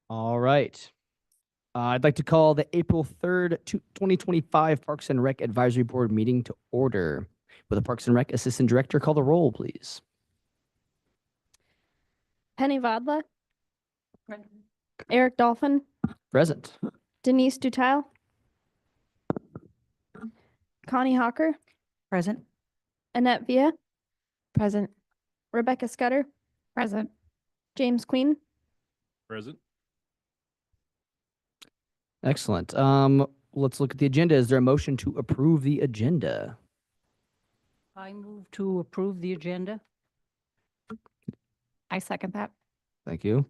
All right. I'd like to call the April 3rd, 2025 Parks and Rec Advisory Board meeting to order. Will the Parks and Rec Assistant Director call the roll, please? Penny Vodla. Eric Dolphin. Present. Denise Dutal. Connie Hawker. Present. Annette Villa. Present. Rebecca Scudder. Present. James Queen. Present. Excellent. Let's look at the agenda. Is there a motion to approve the agenda? I move to approve the agenda. I second that. Thank you.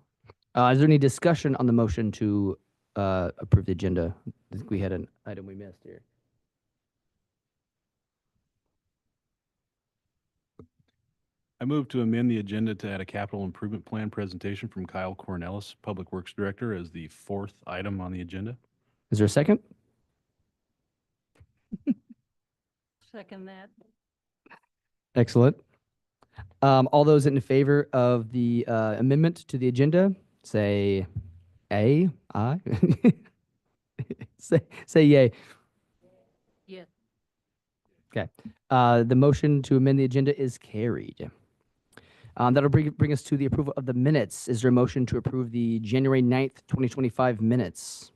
Is there any discussion on the motion to approve the agenda? I think we had an item we missed here. I move to amend the agenda to add a capital improvement plan presentation from Kyle Cornelis, Public Works Director, as the fourth item on the agenda. Is there a second? Second that. Excellent. All those in favor of the amendment to the agenda, say aye. say yay. Yes. Okay. The motion to amend the agenda is carried. That'll bring us to the approval of the minutes. Is there a motion to approve the January 9th, 2025 minutes?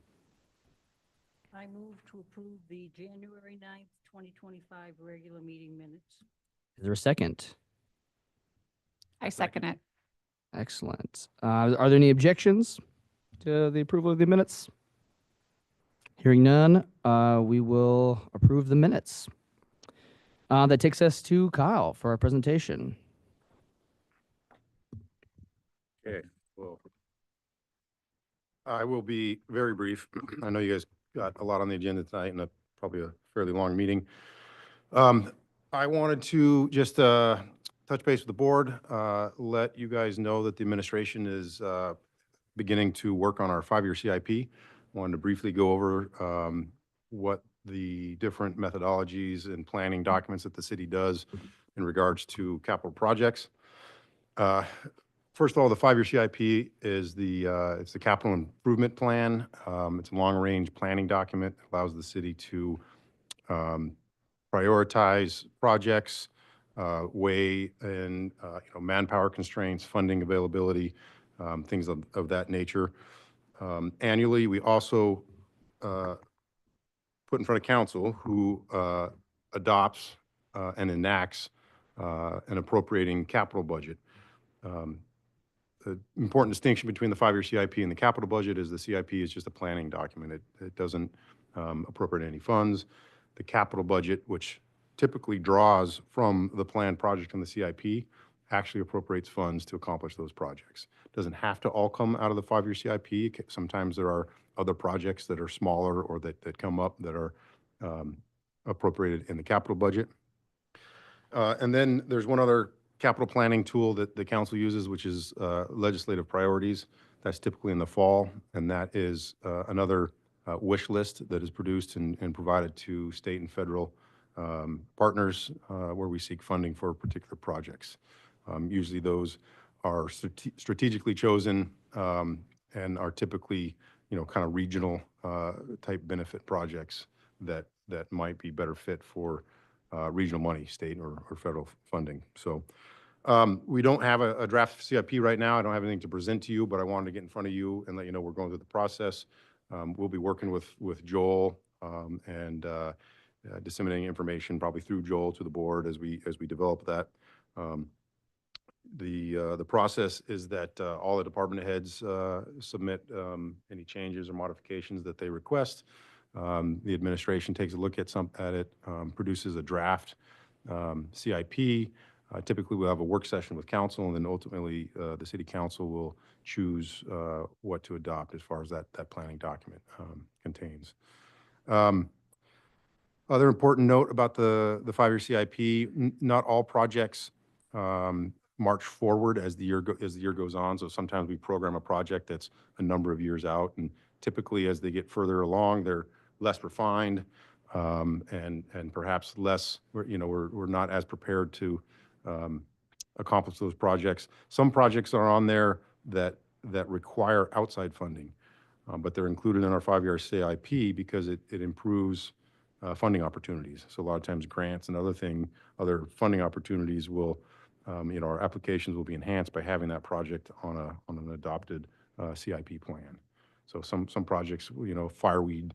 I move to approve the January 9th, 2025 regular meeting minutes. Is there a second? I second it. Excellent. Are there any objections to the approval of the minutes? Hearing none, we will approve the minutes. That takes us to Kyle for our presentation. Okay, well, I will be very brief. I know you guys got a lot on the agenda tonight and probably a fairly long meeting. I wanted to just touch base with the board, let you guys know that the administration is beginning to work on our 5-year CIP. Wanted to briefly go over what the different methodologies and planning documents that the city does in regards to capital projects. First of all, the 5-year CIP is it's the capital improvement plan. It's a long-range planning document. It allows the city to prioritize projects, weigh in manpower constraints, funding availability, things of that nature. Annually, we also put in front of council who adopts and enacts an appropriating capital budget. The important distinction between the 5-year CIP and the capital budget is the CIP is just a planning document. It doesn't appropriate any funds. The capital budget, which typically draws from the planned project in the CIP, actually appropriates funds to accomplish those projects. It doesn't have to all come out of the 5-year CIP. Sometimes there are other projects that are smaller or that come up that are appropriated in the capital budget. And then there's one other capital planning tool that the council uses, which is legislative priorities. That's typically in the fall, and that is another wish list that is produced and provided to state and federal partners where we seek funding for particular projects. Usually those are strategically chosen and are typically, kind of regional type benefit projects that might be better fit for regional money, state or federal funding. So we don't have a draft CIP right now. I don't have anything to present to you, but I wanted to get in front of you and let you know we're going through the process. We'll be working with Joel and disseminating information probably through Joel to the board as we develop that. The process is that all the department heads submit any changes or modifications that they request. The administration takes a look at it, produces a draft CIP. Typically, we'll have a work session with council, and then ultimately the city council will choose what to adopt as far as that planning document contains. Other important note about the 5-year CIP: not all projects march forward as the year goes on. So sometimes we program a project that's a number of years out, and typically as they get further along, they're less refined and perhaps less. We're not as prepared to accomplish those projects. Some projects are on there that that require outside funding. But they're included in our 5-year CIP because it improves funding opportunities. So a lot of times grants and other funding opportunities will, our applications will be enhanced by having that project on an adopted CIP plan. So some projects, fireweed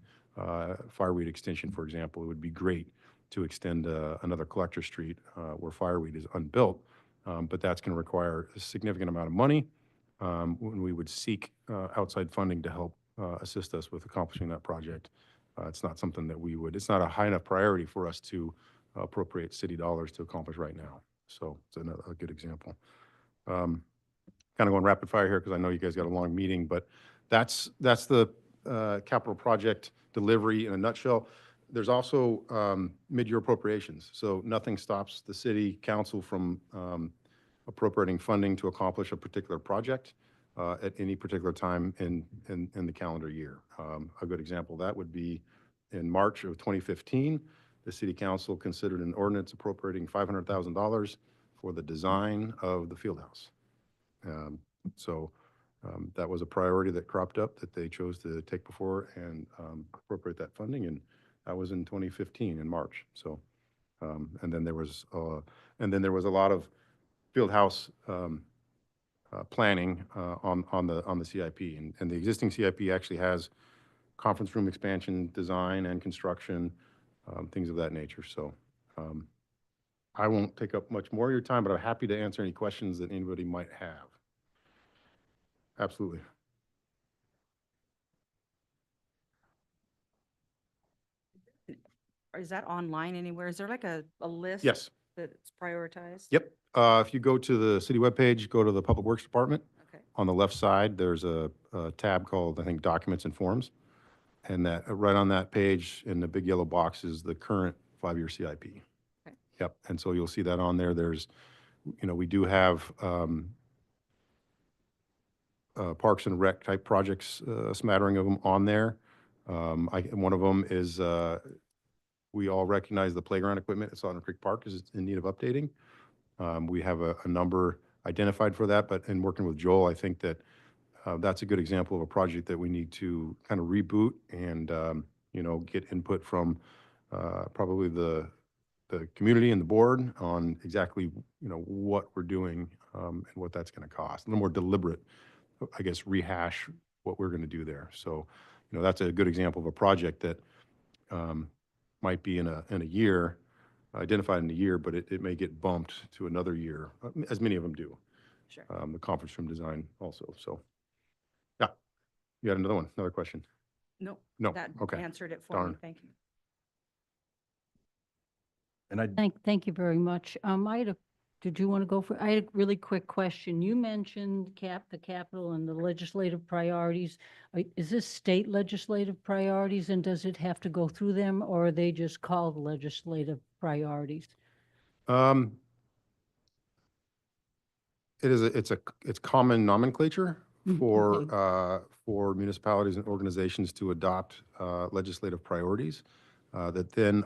extension, for example, it would be great to extend another collector street where fireweed is unbuilt, but that's going to require a significant amount of money. When we would seek outside funding to help assist us with accomplishing that project, it's not something that it's not a high enough priority for us to appropriate city dollars to accomplish right now. So it's a good example. Kind of going rapid fire here because I know you guys got a long meeting, but that's the capital project delivery in a nutshell. There's also mid-year appropriations. So nothing stops the city council from appropriating funding to accomplish a particular project at any particular time in the calendar year. A good example of that would be in March of 2015, the city council considered an ordinance appropriating $500,000 for the design of the field house. That was a priority that cropped up that they chose to take before and appropriate that funding, and that was in 2015 in March. So, and then there was a lot of field house planning on the CIP, and the existing CIP actually has conference room expansion, design and construction, things of that nature. So I won't take up much more of your time, but I'm happy to answer any questions that anybody might have. Absolutely. Is that online anywhere? Is there like a list? Yes. That's prioritized? Yep. If you go to the city webpage, go to the Public Works Department. Okay. On the left side, there's a tab called, I think, Documents and Forms. And that right on that page in the big yellow box is the current 5-year CIP. Okay. Yep. And so you'll see that on there. There's, we do have Parks and Rec type projects, a smattering of them on there. One of them is we all recognize the playground equipment at Sodom Creek Park is in need of updating. We have a number identified for that, but in working with Joel, I think that that's a good example of a project that we need to kind of reboot and, get input from probably the community and the board on exactly, what we're doing and what that's going to cost. A little more deliberate, I guess, rehash what we're going to do there. So, that's a good example of a project that might be in a year, identified in a year, but it may get bumped to another year, as many of them do. Sure. The conference room design also. So, yeah, you got another question? No. No. That Okay. answered it for Darn. me. Thank you. And Thank you very much. Did you want to go for, I had a really quick question. You mentioned the capital and the legislative priorities. Is this state legislative priorities and does it have to go through them or are they just called legislative priorities? It's common nomenclature Okay. for municipalities and organizations to adopt legislative priorities that then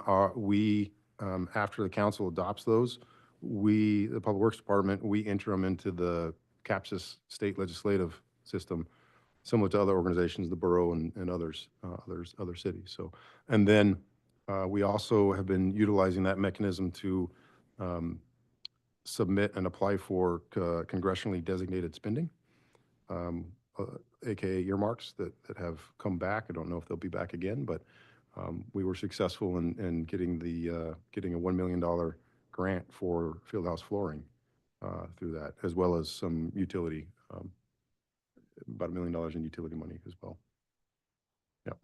after the council adopts those, the Public Works Department, we enter them into the CAPSIS state legislative system, similar to other organizations, the borough and other cities. So, and then we also have been utilizing that mechanism to submit and apply for congressionally designated spending, AKA earmarks that have come back. I don't know if they'll be back again, but we were successful in getting a $1 million grant for fieldhouse flooring through that, as well as some utility, about $1 million in utility money as well. Yep.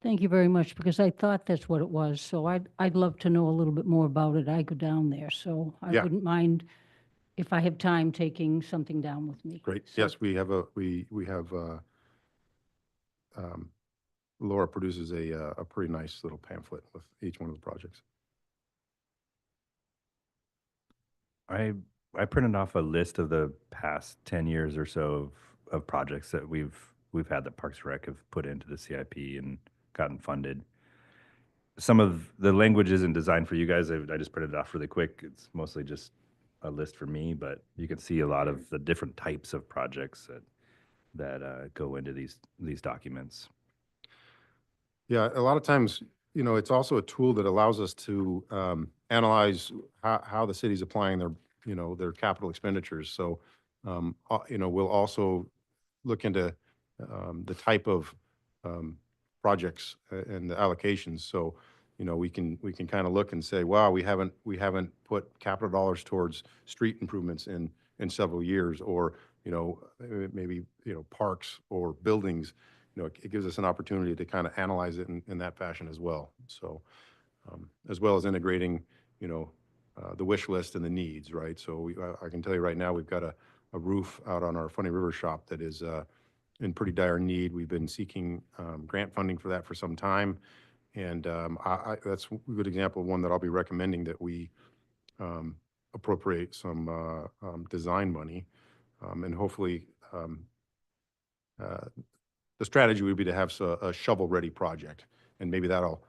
Thank you very much because I thought that's what it was. So I'd love to know a little bit more about it. I go down there, so I Yeah. wouldn't mind if I have time taking something down with me. Great. So- Yes, we have Laura produces a pretty nice little pamphlet with each one of the projects. I printed off a list of the past 10 years or so of projects that we've had that Parks and Rec have put into the CIP and gotten funded. Some of the language isn't designed for you guys. I just printed it off really quick. It's mostly just a list for me, but you can see a lot of the different types of projects that go into these documents. Yeah, a lot of times, it's also a tool that allows us to analyze how the city's applying their capital expenditures. So, we'll also look into the type of projects and the allocations. So, we can kind of look and say, wow, we haven't put capital dollars towards street improvements in several years, or maybe parks or buildings. It gives us an opportunity to kind of analyze it in that fashion as well. So, as well as integrating, the wish list and the needs, right? So I can tell you right now, we've got a roof out on our Funny River shop that is in pretty dire need. We've been seeking grant funding for that for some time. And that's a good example of one that I'll be recommending that we appropriate some design money. And hopefully, the strategy would be to have a shovel-ready project, and maybe that'll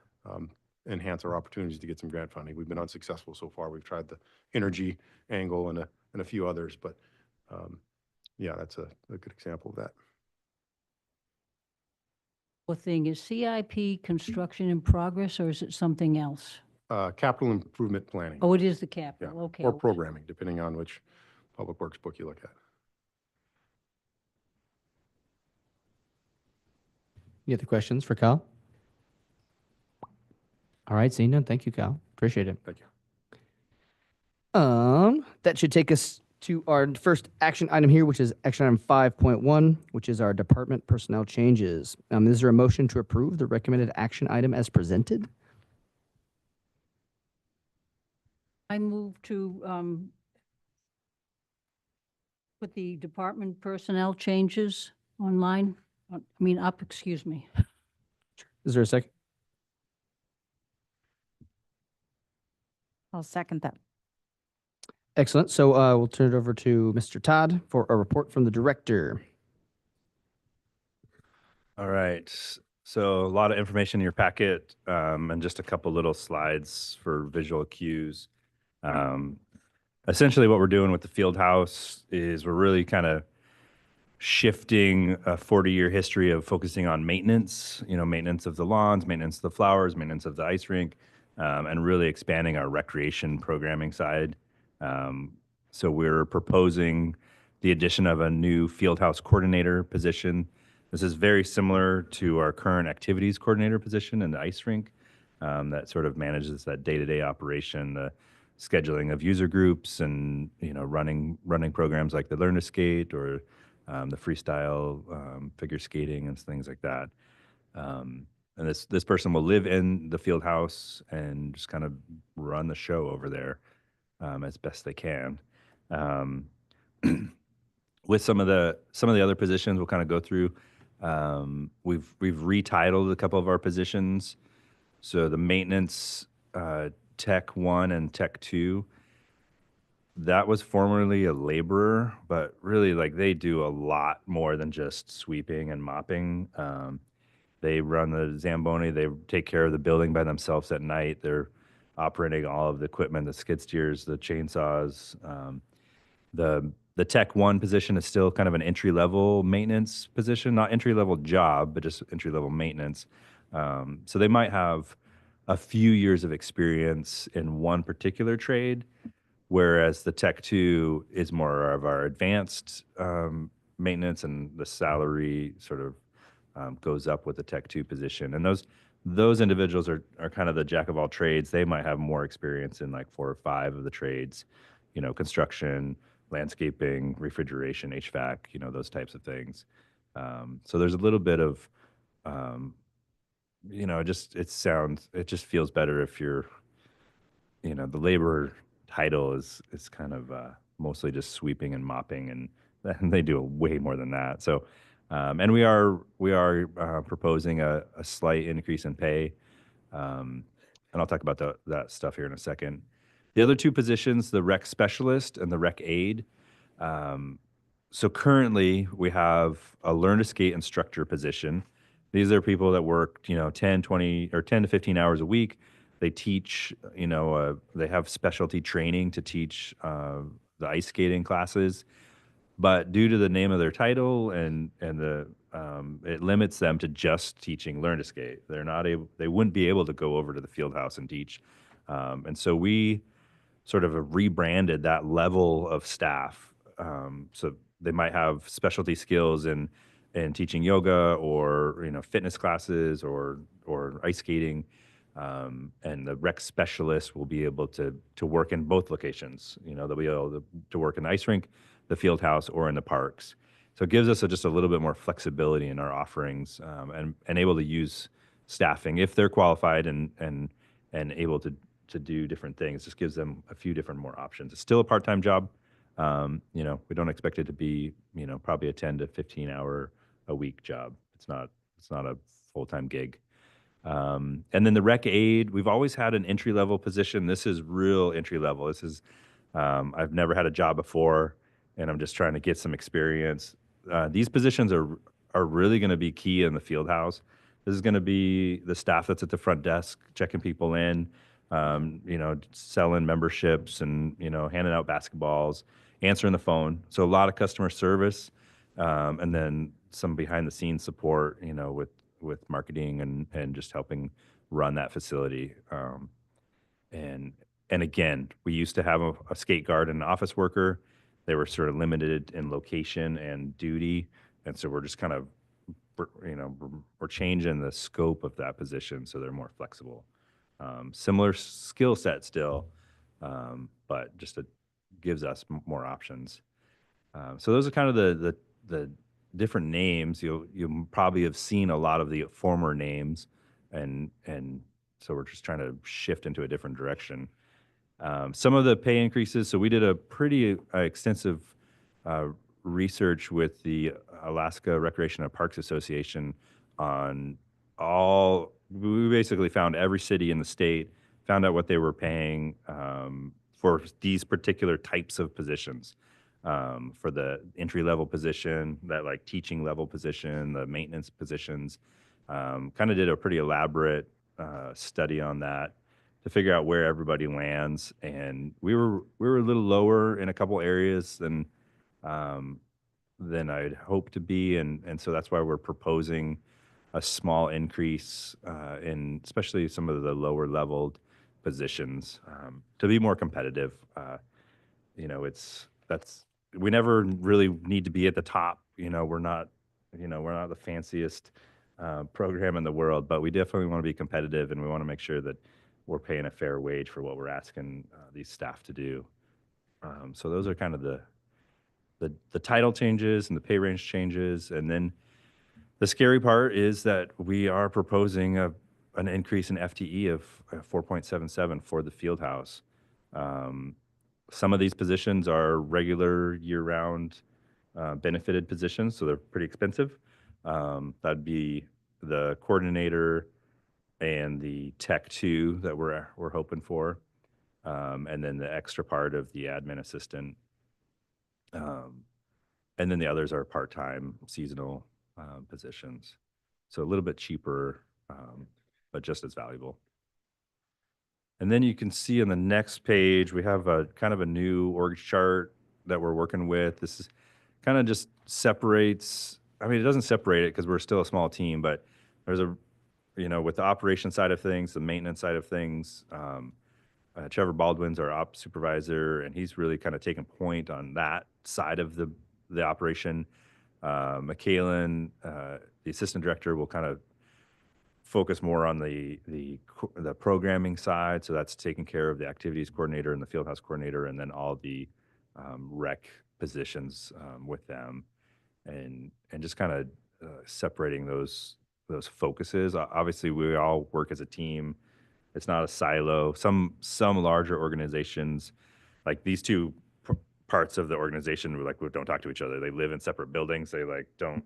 enhance our opportunities to get some grant funding. We've been unsuccessful so far. We've tried the energy angle and a few others, but yeah, that's a good example of that. One thing, is CIP construction in progress, or is it something else? Capital improvement planning. Oh, it is the Yeah, capital, okay. or programming, depending on which public works book you look at. Any other questions for Kyle? All right, seeing none. Thank you, Kyle. Appreciate it. Thank you. That should take us to our first action item here, which is action item 5.1, which is our department personnel changes. Is there a motion to approve the recommended action item as presented? I move to put the department personnel changes online, excuse me. Is there a second? I'll second that. Excellent. So we'll turn it over to Mr. Todd for a report from the director. All right. So a lot of information in your packet, and just a couple little slides for visual cues. Essentially what we're doing with the field house is we're really kind of shifting a 40-year history of focusing on maintenance, maintenance of the lawns, maintenance of the flowers, maintenance of the ice rink, and really expanding our recreation programming side. So we're proposing the addition of a new field house coordinator position. This is very similar to our current activities coordinator position in the ice rink, that sort of manages that day-to-day operation, the scheduling of user groups, and running programs like the Learn to Skate or the freestyle figure skating and things like that. And this person will live in the field house and just kind of run the show over there as best they can. With some of the other positions, we'll kind of go through. We've retitled a couple of our positions. So the maintenance Tech 1 and Tech 2, that was formerly a laborer, but really they do a lot more than just sweeping and mopping. They run the Zamboni. They take care of the building by themselves at night. They're operating all of the equipment, the skid steers, the chainsaws. The Tech 1 position is still kind of an entry-level maintenance position, not entry-level job, but just entry-level maintenance. So they might have a few years of experience in one particular trade, whereas the Tech 2 is more of our advanced maintenance, and the salary sort of goes up with the Tech 2 position. And those individuals are kind of the jack of all trades. They might have more experience in 4 or 5 of the trades, construction, landscaping, refrigeration, HVAC, those types of things. So there's a little bit of, it just feels better if you're, the labor title is kind of mostly just sweeping and mopping, and they do way more than that. So, and we are proposing a slight increase in pay, and I'll talk about that stuff here in a second. The other 2 positions, the rec specialist and the rec aide. So currently we have a learn to skate instructor position. These are people that work, 10, 20, or 10 to 15 hours a week. They teach, they have specialty training to teach the ice skating classes. but due to the name of their title and it limits them to just teaching Learn to Skate. They're not able, they wouldn't be able to go over to the field house and teach. And so we sort of have rebranded that level of staff. So they might have specialty skills in teaching yoga or fitness classes or ice skating. And the rec specialist will be able to work in both locations. They'll be able to work in the ice rink, the field house, or in the parks. So it gives us just a little bit more flexibility in our offerings, and able to use staffing if they're qualified and able to do different things. Just gives them a few different more options. It's still a part-time job. We don't expect it to be probably a 10 to 15 hour a week job. It's not a full-time gig. And then the rec aid, we've always had an entry level position. This is real entry level. This is, I've never had a job before, and I'm just trying to get some experience. These positions are really going to be key in the field house. This is going to be the staff that's at the front desk, checking people in, selling memberships and, handing out basketballs, answering the phone. So a lot of customer service, and then some behind the scenes support, with marketing and just helping run that facility. And again, we used to have a skate guard and an office worker. They were sort of limited in location and duty. And so we're just kind of, we're changing the scope of that position so they're more flexible. Similar skill set still, but just gives us more options. So those are kind of the different names. You probably have seen a lot of the former names, and so we're just trying to shift into a different direction. Some of the pay increases. So we did a pretty extensive research with the Alaska Recreation and Parks Association on all. We basically found every city in the state, found out what they were paying for these particular types of positions. For the entry level position, that like teaching level position, the maintenance positions, kind of did a pretty elaborate study on that to figure out where everybody lands. And we were a little lower in a couple areas than I'd hoped to be. And so that's why we're proposing a small increase in especially some of the lower leveled positions to be more competitive. We never really need to be at the top. We're not the fanciest program in the world, but we definitely want to be competitive, and we want to make sure that we're paying a fair wage for what we're asking these staff to do. So those are kind of the title changes and the pay range changes. And then the scary part is that we are proposing an increase in FTE of 4.77 for the field house. Some of these positions are regular year-round benefited positions, so they're pretty expensive. That'd be the coordinator and the tech 2 that we're hoping for, and then the extra part of the admin assistant. And then the others are part-time seasonal positions. So a little bit cheaper, but just as valuable. And then you can see on the next page, we have a kind of a new org chart that we're working with. This is kind of just separates, it doesn't separate it because we're still a small team, but there's with the operation side of things, the maintenance side of things, Trevor Baldwin's our ops supervisor, and he's really kind of taken point on that side of the operation. Michaelan, the assistant director, will kind of focus more on the programming side. So that's taking care of the activities coordinator and the field house coordinator, and then all the rec positions with them, and just kind of separating those focuses. Obviously, we all work as a team. It's not a silo. Some larger organizations, like these two parts of the organization, don't talk to each other. They live in separate buildings. They don't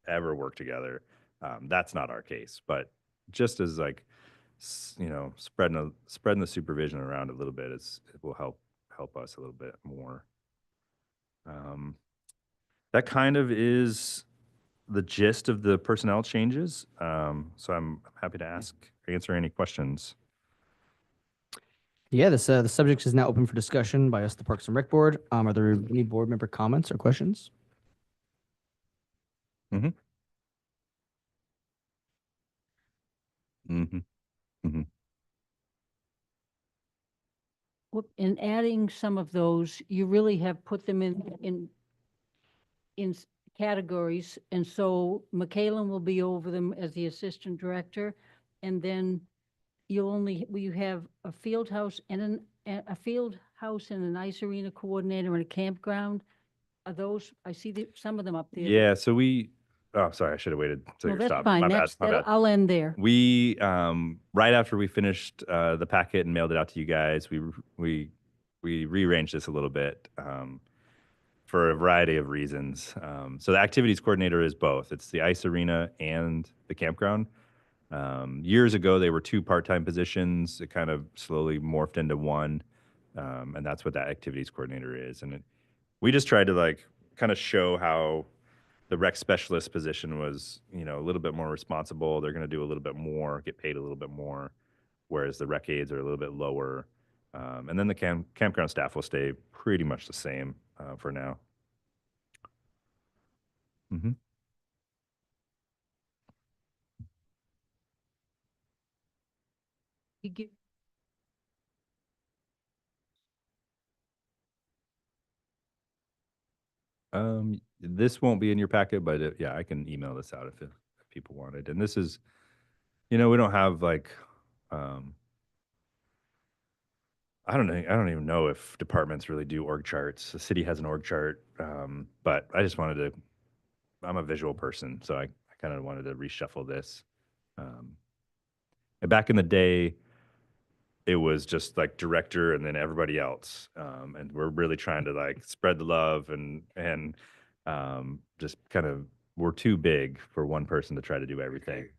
ever work together. That's not our case, but just as spreading the supervision around a little bit it will help us a little bit more. That kind of is the gist of the personnel changes. So I'm happy to answer any questions. Yeah, the subject is now open for discussion by us, the Parks and Rec Board. Are there any board member comments or questions? Mm-hmm. Mm-hmm. Mm-hmm. In adding some of those, you really have put them in categories, and so Michaela will be over them as the assistant director, and then will you have a field house and a field house and an ice arena coordinator and a campground? Are those, I see some of them up there. Yeah, so oh, sorry, I should have waited till No, you're that's stopped. fine. My bad, my bad. I'll end there. We, right after we finished the packet and mailed it out to you guys, we rearranged this a little bit for a variety of reasons. So the activities coordinator is both. It's the ice arena and the campground. Years ago, they were two part-time positions. It kind of slowly morphed into one, and that's what that activities coordinator is. And we just tried to like kind of show how the rec specialist position was, you know, a little bit more responsible. They're going to do a little bit more, get paid a little bit more, whereas the rec aides are a little bit lower. And then the campground staff will stay pretty much the same for now. Mm-hmm. You give- This won't be in your packet, but yeah, I can email this out if people want it. And this is, you know, we don't have like, I don't know. I don't even know if departments really do org charts. The city has an org chart, but I just wanted to. I'm a visual person, so I kind of wanted to reshuffle this. And back in the day, it was just like director and then everybody else, and we're really trying to like spread the love and just kind of we're too big for one person to try to do everything.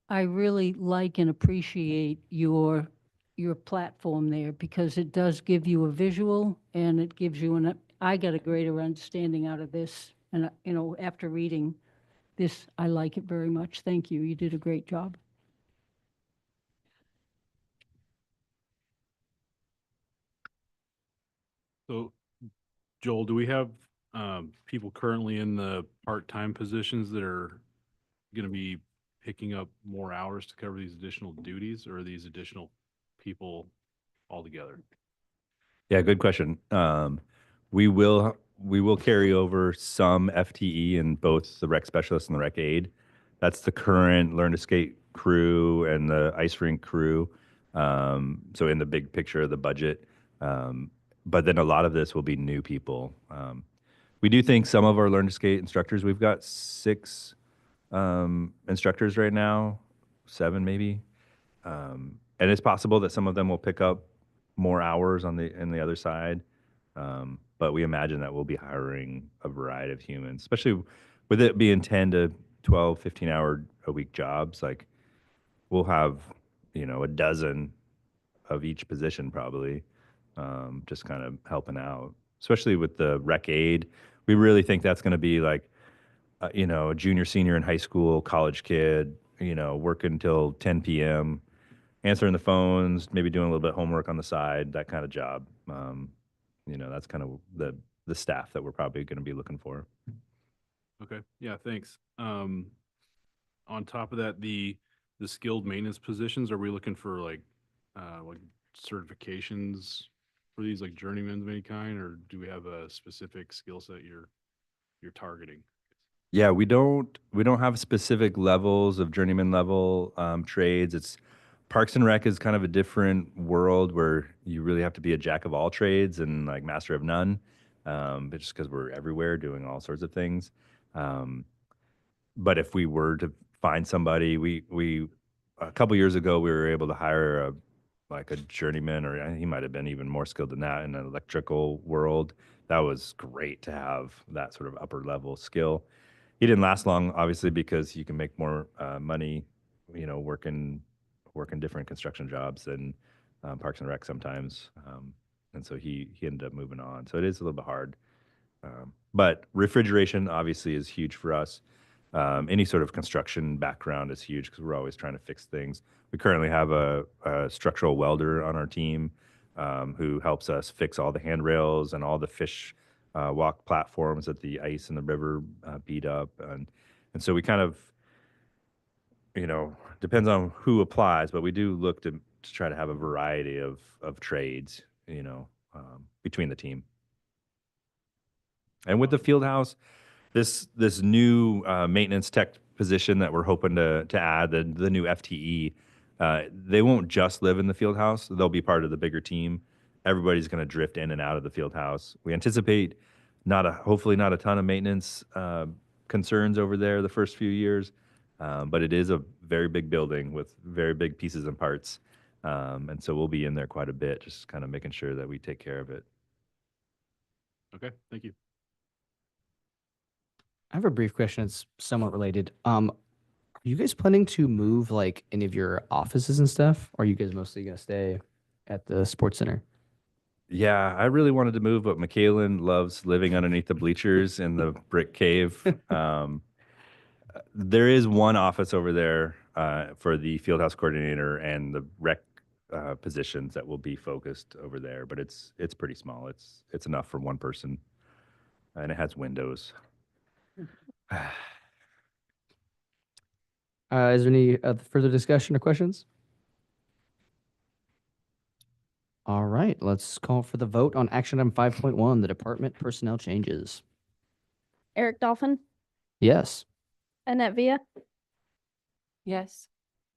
I really like and appreciate your platform there, because it does give you a visual, and it gives you I got a greater understanding out of this. And, you know, after reading this, I like it very much. Thank you. You did a great job. So, Joel, do we have people currently in the part-time positions that are going to be picking up more hours to cover these additional duties, or are these additional people altogether? Yeah, good question. We will carry over some FTE in both the rec specialist and the rec aide. That's the current Learn to Skate crew and the ice rink crew. So in the big picture of the budget, but then a lot of this will be new people. We do think some of our Learn to Skate instructors. We've got 6 instructors right now, 7 maybe. And it's possible that some of them will pick up more hours on the other side. But we imagine that we'll be hiring a variety of humans, especially with it being 10 to 12, 15-hour a week jobs. Like we'll have, you know, a dozen of each position probably, just kind of helping out, especially with the rec aid. We really think that's going to be like, you know, a junior, senior in high school, college kid, you know, working till 10 p.m., answering the phones, maybe doing a little bit of homework on the side, that kind of job. You know, that's kind of the staff that we're probably going to be looking for. Okay, yeah, thanks. On top of that, the skilled maintenance positions, are we looking for like certifications for these, like journeymen of any kind, or do we have a specific skill set you're targeting? Yeah, we don't have specific levels of journeyman level trades. It's Parks and Rec is kind of a different world where you really have to be a jack of all trades and like master of none, but just because we're everywhere doing all sorts of things. But if we were to find somebody, we a couple years ago we were able to hire a journeyman, or he might have been even more skilled than that in an electrical world. That was great to have that sort of upper level skill. He didn't last long, obviously, because you can make more money, you know, working different construction jobs than Parks and Rec sometimes, and so he ended up moving on. So it is a little bit hard, but refrigeration obviously is huge for us. Any sort of construction background is huge because we're always trying to fix things. We currently have a structural welder on our team who helps us fix all the handrails and all the fish walk platforms that the ice in the river beat up. And And so we kind of, depends on who applies, but we do look to try to have a variety of trades, between the team. And with the field house, this new maintenance tech position that we're hoping to add, the new FTE, they won't just live in the field house. They'll be part of the bigger team. Everybody's going to drift in and out of the field house. We anticipate hopefully not a ton of maintenance concerns over there the first few years, but it is a very big building with very big pieces and parts. And so we'll be in there quite a bit, just kind of making sure that we take care of it. Okay, thank you. I have a brief question. It's somewhat related. Are you guys planning to move like any of your offices and stuff? Or are you guys mostly gonna stay at the sports center? Yeah, I really wanted to move, but Michaelin loves living underneath the bleachers in the brick cave. There is one office over there for the fieldhouse coordinator and the rec positions that will be focused over there, but it's pretty small. It's enough for one person, and it has windows. Is there any further discussion or questions? All right, let's call for the vote on action item 5.1, the department personnel changes. Eric Dolphin, Yes. Annette Villa, Yes.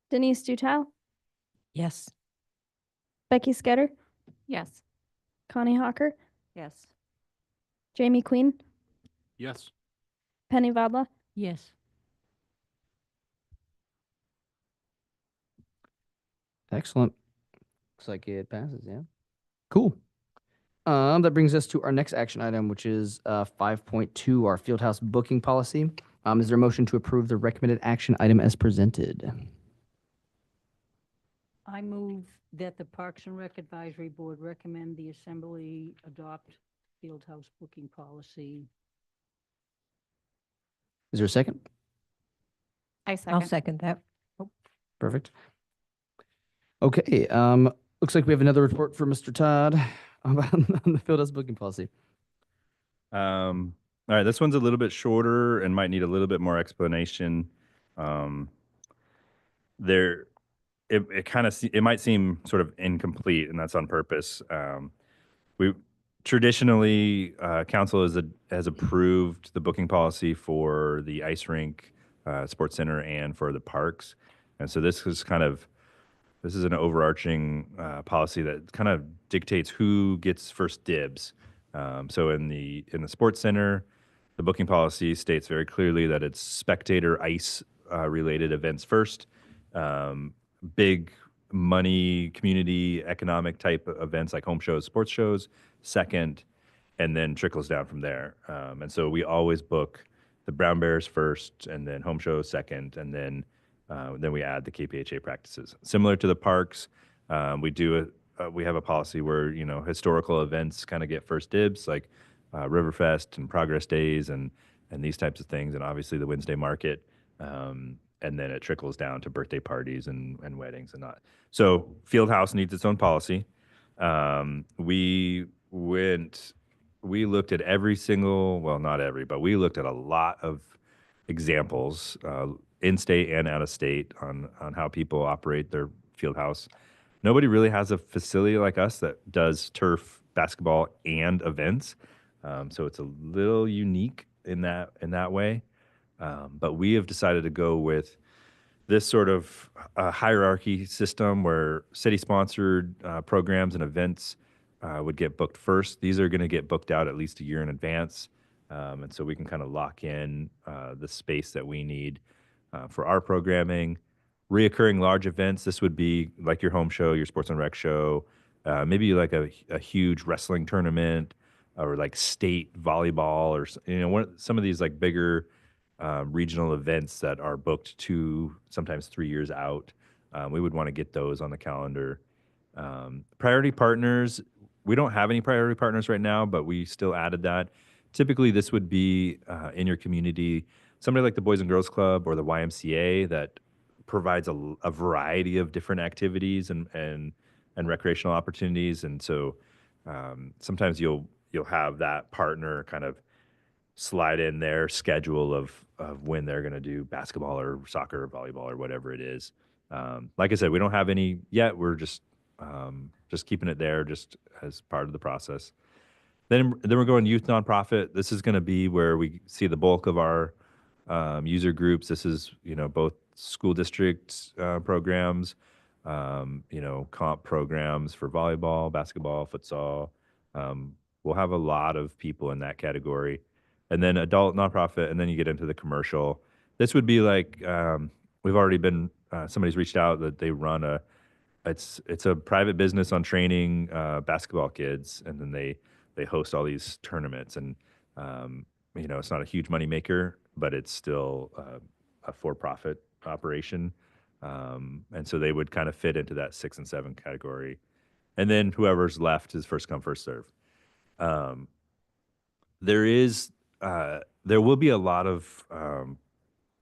Denise Dutal, Yes. Becky Scudder, Yes. Connie Hawker, Yes. Jamie Queen, Yes. Penny Vadla, Yes. Excellent. Looks like it passes, yeah. Cool. That brings us to our next action item, which is 5.2, our fieldhouse booking policy. Is there a motion to approve the recommended action item as presented? I move that the Parks and Rec Advisory Board recommend the Assembly adopt fieldhouse booking policy. Is there a second? I'll second that. Perfect. Okay, looks like we have another report from Mr. Todd about on the fieldhouse booking policy. All right, this one's a little bit shorter and might need a little bit more explanation. It might seem sort of incomplete, and that's on purpose. We traditionally council has approved the booking policy for the ice rink, sports center, and for the parks, and so this is an overarching policy that kind of dictates who gets first dibs. So in the sports center, the booking policy states very clearly that it's spectator ice related events first. Big money, community, economic type of events like home shows, sports shows, second, and then trickles down from there. And so we always book the Brown Bears first, and then home shows second, and then we add the KPHA practices. Similar to the parks, we have a policy where historical events kind of get first dibs, like Riverfest and Progress Days and these types of things, and obviously the Wednesday Market. And then it trickles down to birthday parties and weddings and not. So Fieldhouse needs its own policy. We looked at every single, well, not every, but we looked at a lot of examples, in-state and out-of-state, on how people operate their Fieldhouse. Nobody really has a facility like us that does turf, basketball, and events. So it's a little unique in that way. But we have decided to go with this sort of hierarchy system where city-sponsored programs and events would get booked first. These are going to get booked out at least a year in advance. And so we can kind of lock in the space that we need for our programming. Reoccurring large events, this would be like your home show, your sports and rec show, maybe like a huge wrestling tournament, or like state volleyball, or some of these like bigger regional events that are booked 2, sometimes 3 years out. We would want to get those on the calendar. Priority partners, we don't have any priority partners right now, but we still added that. Typically, this would be in your community, somebody like the Boys and Girls Club or the YMCA that provides a variety of different activities and recreational opportunities. And so sometimes you'll have that partner kind of slide in their schedule of when they're going to do basketball or soccer or volleyball or whatever it is. Like I said, we don't have any yet. We're just keeping it there just as part of the process. Then we're going youth nonprofit. This is going to be where we see the bulk of our user groups. This is, both school district programs, comp programs for volleyball, basketball, futsal. We'll have a lot of people in that category. And then adult nonprofit, and then you get into the commercial. This would be like, we've already been, somebody's reached out that they run it's a private business on training basketball kids, and then they host all these tournaments. And it's not a huge money maker, but it's still a for-profit operation. And so they would kind of fit into that 6 and 7 category. And then whoever's left is first come, first serve. There will be a lot of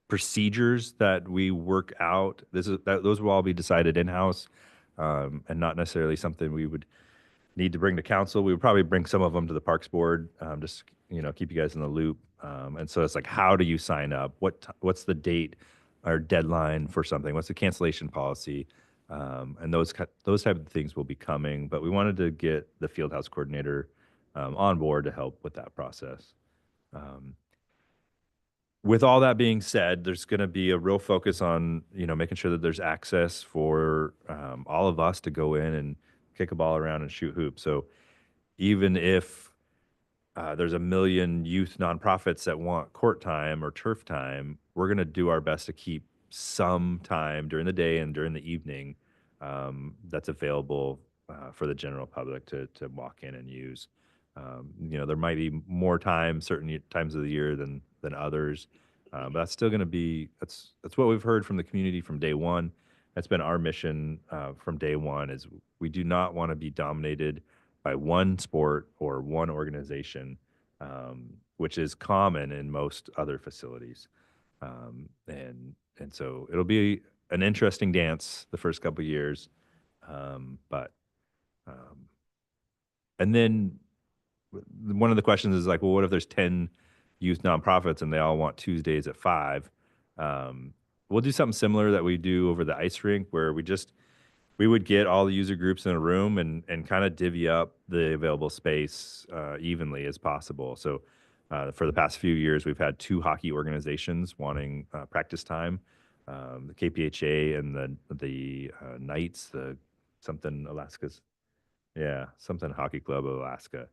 procedures that we work out. Those will all be decided in-house, and not necessarily something we would need to bring to council. We would probably bring some of them to the Parks Board, just keep you guys in the loop. And so it's like, how do you sign up? What's the date or deadline for something? What's the cancellation policy? And those type of things will be coming. But we wanted to get the field house coordinator on board to help with that process. With all that being said, there's going to be a real focus on making sure that there's access for all of us to go in and kick a ball around and shoot hoops. So even if there's a million youth nonprofits that want court time or turf time, we're going to do our best to keep some time during the day and during the evening that's available for the general public to walk in and use. There might be more time certain times of the year than others, but that's still going to be that's what we've heard from the community from day one. That's been our mission from day one. Is we do not want to be dominated by one sport or one organization, which is common in most other facilities, and so it'll be an interesting dance the first couple of years, but and then one of the questions is like, well, what if there's 10 youth nonprofits and they all want Tuesdays at 5? We'll do something similar that we do over the ice rink, where we would get all the user groups in a room and kind of divvy up the available space evenly as possible. So for the past few years, we've had 2 hockey organizations wanting practice time, the KPHA and the Knights, something Hockey Club of Alaska.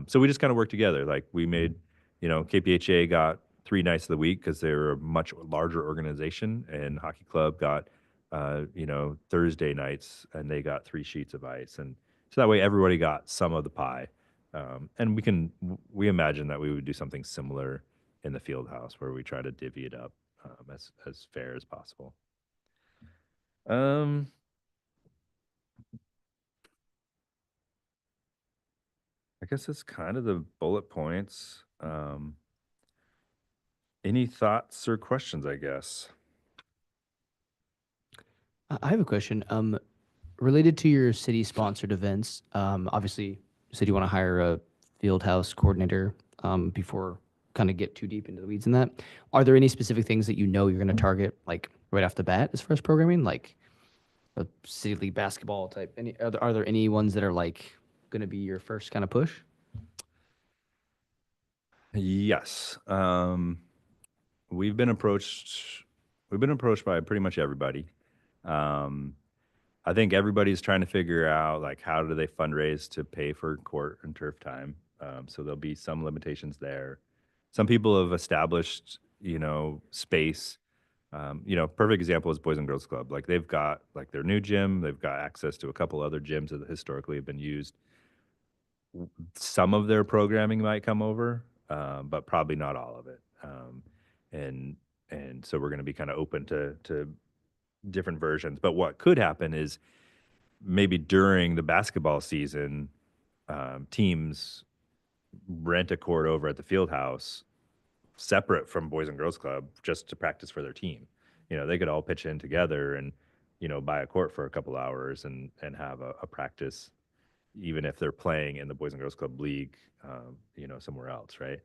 So we just kind of worked together. Like we made, KPHA got 3 nights of the week because they were a much larger organization, and Hockey Club got, Thursday nights, and they got 3 sheets of ice. And so that way everybody got some of the pie. And we imagine that we would do something similar in the field house, where we try to divvy it up as fair as possible. I guess that's kind of the bullet points. Any thoughts or questions, I guess? I have a question. Related to your city-sponsored events, obviously, you said you want to hire a field house coordinator before kind of get too deep into the weeds in that. Are there any specific things that you're going to target, like right off the bat as far as programming, like a city league basketball type? Are there any ones that are like going to be your first kind of push? Yes. We've been approached by pretty much everybody. I think everybody's trying to figure out, like, how do they fundraise to pay for court and turf time. So there'll be some limitations there. Some people have established, space. Perfect example is Boys and Girls Club. Like they've got like their new gym. They've got access to a couple other gyms that historically have been used. Some of their programming might come over, but probably not all of it. And so we're going to be kind of open to different versions. But what could happen is maybe during the basketball season, teams rent a court over at the field house separate from Boys and Girls Club just to practice for their team. They could all pitch in together and, buy a court for a couple hours and have a practice, even if they're playing in the Boys and Girls Club league, somewhere else, right?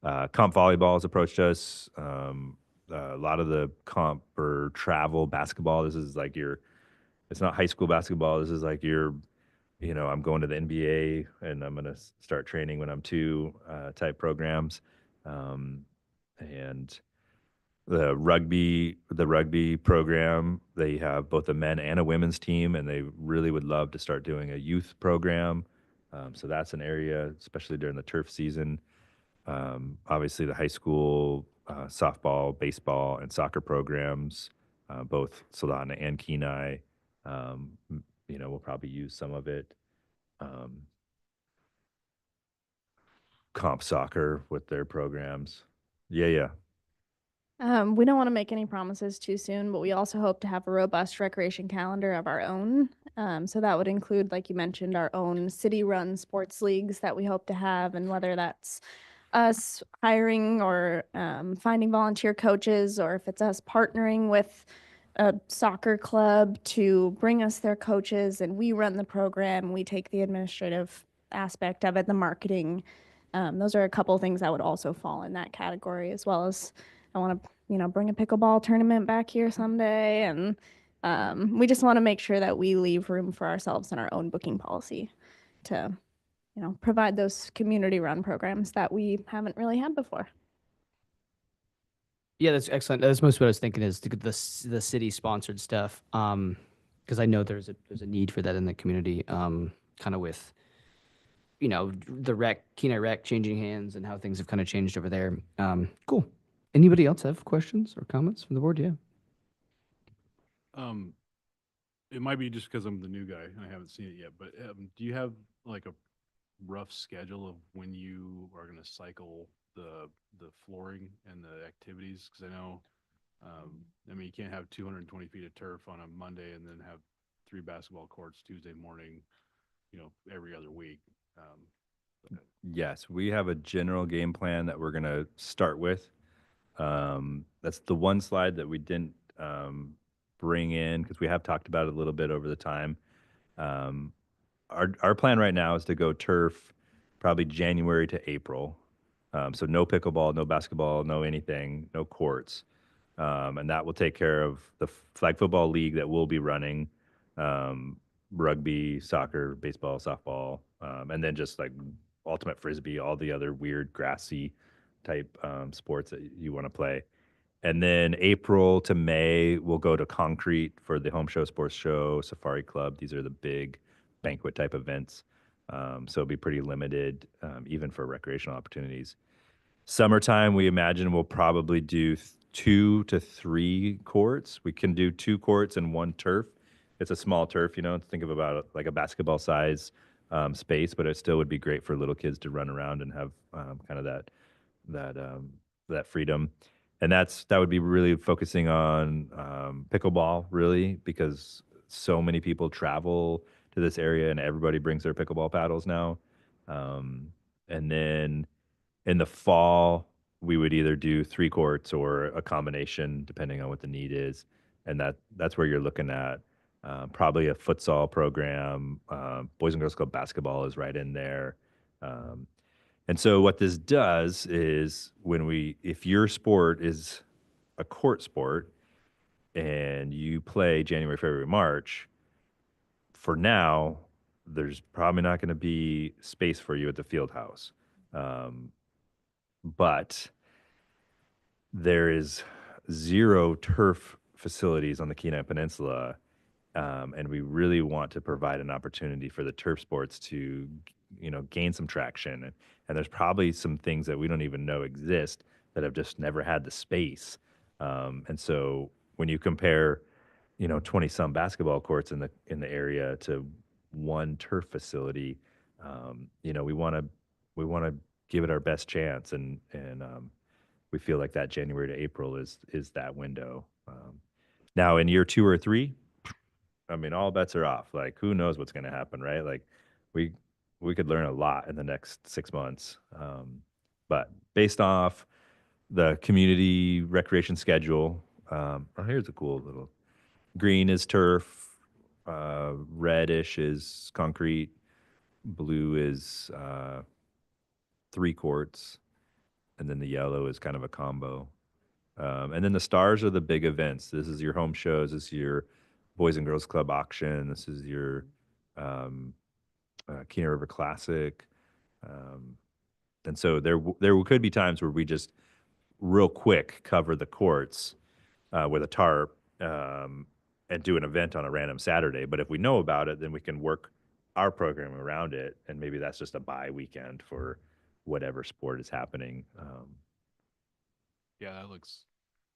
Comp volleyball has approached us. A lot of the comp for travel basketball. This is like it's not high school basketball. This is like I'm going to the NBA and I'm going to start training when I'm two type programs. And the rugby program, they have both a men and a women's team, and they really would love to start doing a youth program. So that's an area, especially during the turf season. Obviously, the high school softball, baseball, and soccer programs, both Solana and Kenai, we'll probably use some of it. Comp soccer with their programs. Yeah. We don't want to make any promises too soon, but we also hope to have a robust recreation calendar of our own. So that would include, like you mentioned, our own city-run sports leagues that we hope to have, and whether that's us hiring or finding volunteer coaches, or if it's us partnering with a soccer club to bring us their coaches and we run the program, we take the administrative aspect of it, the marketing. Those are a couple of things that would also fall in that category, as well as I want to, bring a pickleball tournament back here someday. And we just want to make sure that we leave room for ourselves in our own booking policy to, provide those community run programs that we haven't really had before. Yeah, that's excellent. That's most what I was thinking is the city sponsored stuff. Because I know there's a need for that in the community. Kind of with, the Kenai Rec changing hands and how things have kind of changed over there. Cool. Anybody else have questions or comments from the board? Yeah. It might be just because I'm the new guy and I haven't seen it yet, but do you have like a rough schedule of when you are going to cycle the flooring and the activities? Because I know, you can't have 220 feet of turf on a Monday and then have 3 basketball courts Tuesday morning, every other week. Yes, we have a general game plan that we're going to start with. That's the one slide that we didn't bring in because we have talked about it a little bit over the time. Our plan right now is to go turf probably January to April. So no pickleball, no basketball, no anything, no courts. And that will take care of the flag football league that we'll be running, rugby, soccer, baseball, softball, and then just like ultimate frisbee, all the other weird grassy type sports that you want to play. And then April to May, we'll go to concrete for the home show, sports show, safari club. These are the big banquet type events. So it'll be pretty limited, even for recreational opportunities. Summertime, we imagine we'll probably do 2 to 3 courts. We can do 2 courts and 1 turf. It's a small turf, think of about like a basketball size space, but it still would be great for little kids to run around and have kind of that freedom. And that would be really focusing on pickleball, really, because so many people travel to this area and everybody brings their pickleball paddles now. And then in the fall, we would either do 3 courts or a combination, depending on what the need is. And that's where you're looking at probably a futsal program. Boys and Girls Club basketball is right in there. And so what this does is if your sport is a court sport and you play January, February, March, for now, there's probably not going to be space for you at the field house. But there is 0 turf facilities on the Kenai Peninsula, and we really want to provide an opportunity for the turf sports to, gain some traction. And there's probably some things that we don't even know exist that have just never had the space. And so when you compare, 20-some basketball courts in the area to 1 turf facility, we want to give it our best chance, and we feel like that January to April is that window. Now in year 2 or 3, all bets are off. Like, who knows what's going to happen, right? Like, we could learn a lot in the next 6 months. But based off the community recreation schedule, here's a cool little green is turf, reddish is concrete, blue is 3 courts, and then the yellow is kind of a combo. And then the stars are the big events. This is your home shows. This is your Boys and Girls Club auction. This is your um, Kena River Classic. Um, and so there could be times where we just real quick cover the courts with a tarp and do an event on a random Saturday. But if we know about it, then we can work our program around it. And maybe that's just a bye weekend for whatever sport is happening. Yeah, that looks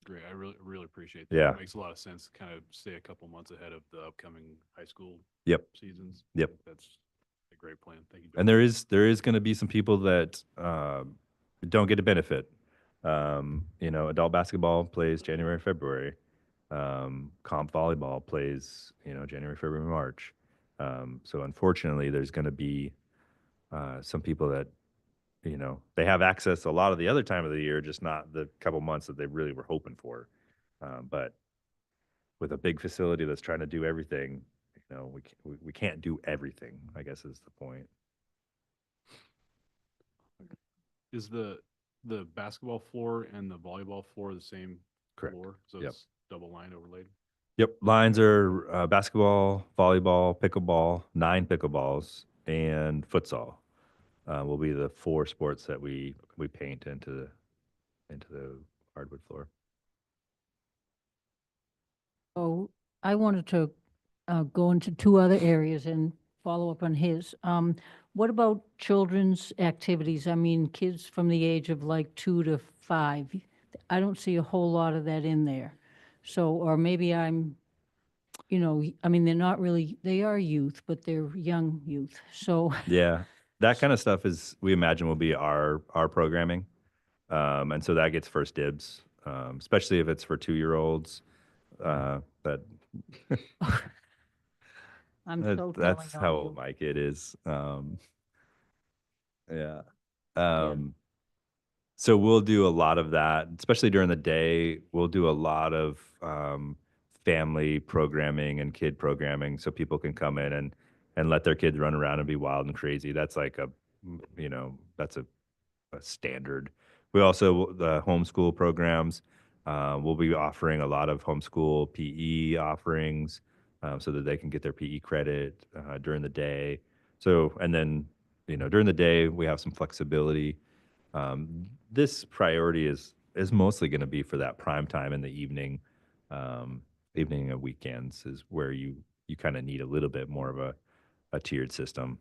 great. I really appreciate that. Yeah. It makes a lot of sense to kind of stay a couple months ahead of the upcoming high school Yep. seasons. Yep. That's a great plan. Thank you, Joel. And there is going to be some people that don't get a benefit. Adult basketball plays January, February. Comp volleyball plays, January, February, March. So unfortunately, there's going to be some people that, they have access a lot of the other time of the year, just not the couple months that they really were hoping for. But with a big facility that's trying to do everything, we can't do everything, I guess is the point. Is the basketball floor and the volleyball floor the same Correct. floor? So Yep. it's double line overlaid? Yep. Lines are basketball, volleyball, pickleball, 9 pickleballs, and futsal. Will be the 4 sports that we paint into the hardwood floor. Oh, I wanted to go into 2 other areas and follow up on his. What about children's activities? I mean, kids from the age of like 2 to 5. I don't see a whole lot of that in there. So, or maybe I'm, I mean, they're not really, they are youth, but they're young youth. So, Yeah, that kind of stuff is we imagine will be our programming, and so that gets first dibs, especially if it's for 2-year-olds. That I'm That- so that's telling how on old you. my kid is. Yeah. Yeah. So we'll do a lot of that, especially during the day. We'll do a lot of family programming and kid programming, so people can come in and let their kids run around and be wild and crazy. That's like that's a standard. We also the homeschool programs. We'll be offering a lot of homeschool PE offerings so that they can get their PE credit during the day. So, and then, during the day, we have some flexibility. This priority is mostly going to be for that prime time in the evening. Evening and weekends is where you kind of need a little bit more of a tiered system.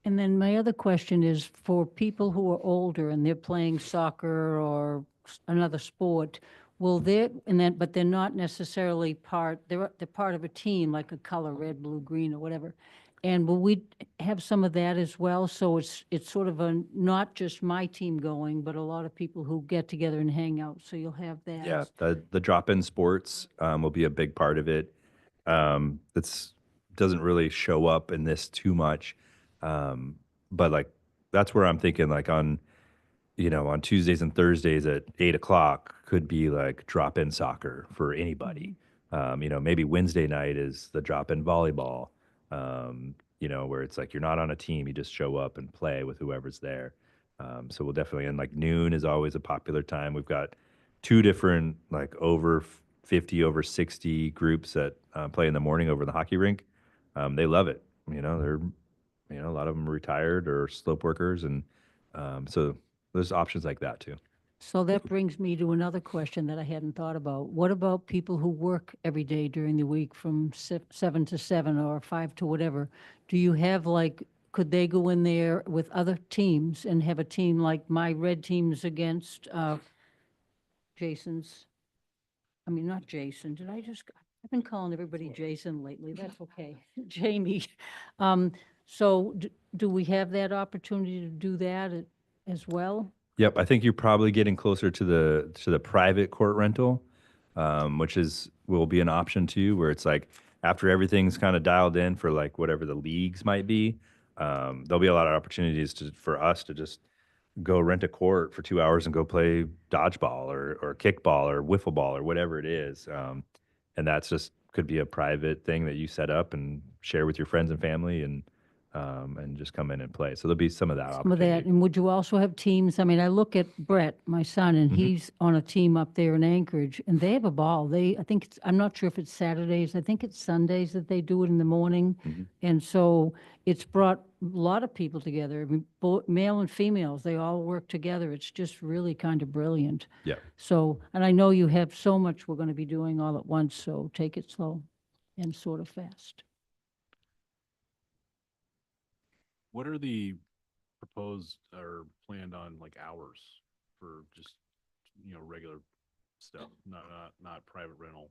And then my other question is for people who are older and they're playing soccer or another sport, but they're not necessarily they're part of a team, like a color, red, blue, green, or whatever. And will we have some of that as well? So it's sort of not just my team going, but a lot of people who get together and hang out. So you'll have that. Yeah, the drop-in sports will be a big part of it. It's doesn't really show up in this too much, but like that's where I'm thinking like on Tuesdays and Thursdays at 8 o'clock could be like drop-in soccer for anybody. Maybe Wednesday night is the drop-in volleyball. Where it's like you're not on a team, you just show up and play with whoever's there. So we'll definitely, and like noon is always a popular time. We've got 2 different like over 50, over 60 groups that play in the morning over the hockey rink. They love it. They're, a lot of them are retired or slope workers. And so there's options like that too. So that brings me to another question that I hadn't thought about. What about people who work every day during the week from 7 to 7 or 5 to whatever? Do you have could they go in there with other teams and have a team like my red team's against Jason's? I mean, not Jason. I've been calling everybody Jason lately. That's okay. Jamie. So do we have that opportunity to do that as well? Yep, I think you're probably getting closer to the private court rental, which will be an option too, where it's like after everything's kind of dialed in for like whatever the leagues might be, there'll be a lot of opportunities for us to just go rent a court for 2 hours and go play dodgeball or kickball or wiffle ball or whatever it is, and that's just could be a private thing that you set up and share with your friends and family, and and just come in and play. So there'll be some of that Some of that. opportunity. And would you also have teams? I mean, I look at Brett, my son, and he's on a team up there in Anchorage, and they have a ball. I think I'm not sure if it's Saturdays. I think it's Sundays that they do it in the morning. And so it's brought a lot of people together. I mean, both male and females, they all work together. It's just really kind of brilliant. Yeah. So, and I know you have so much we're going to be doing all at once, so take it slow and sort of fast. What are the proposed or planned on like hours for just, regular stuff, not private rental?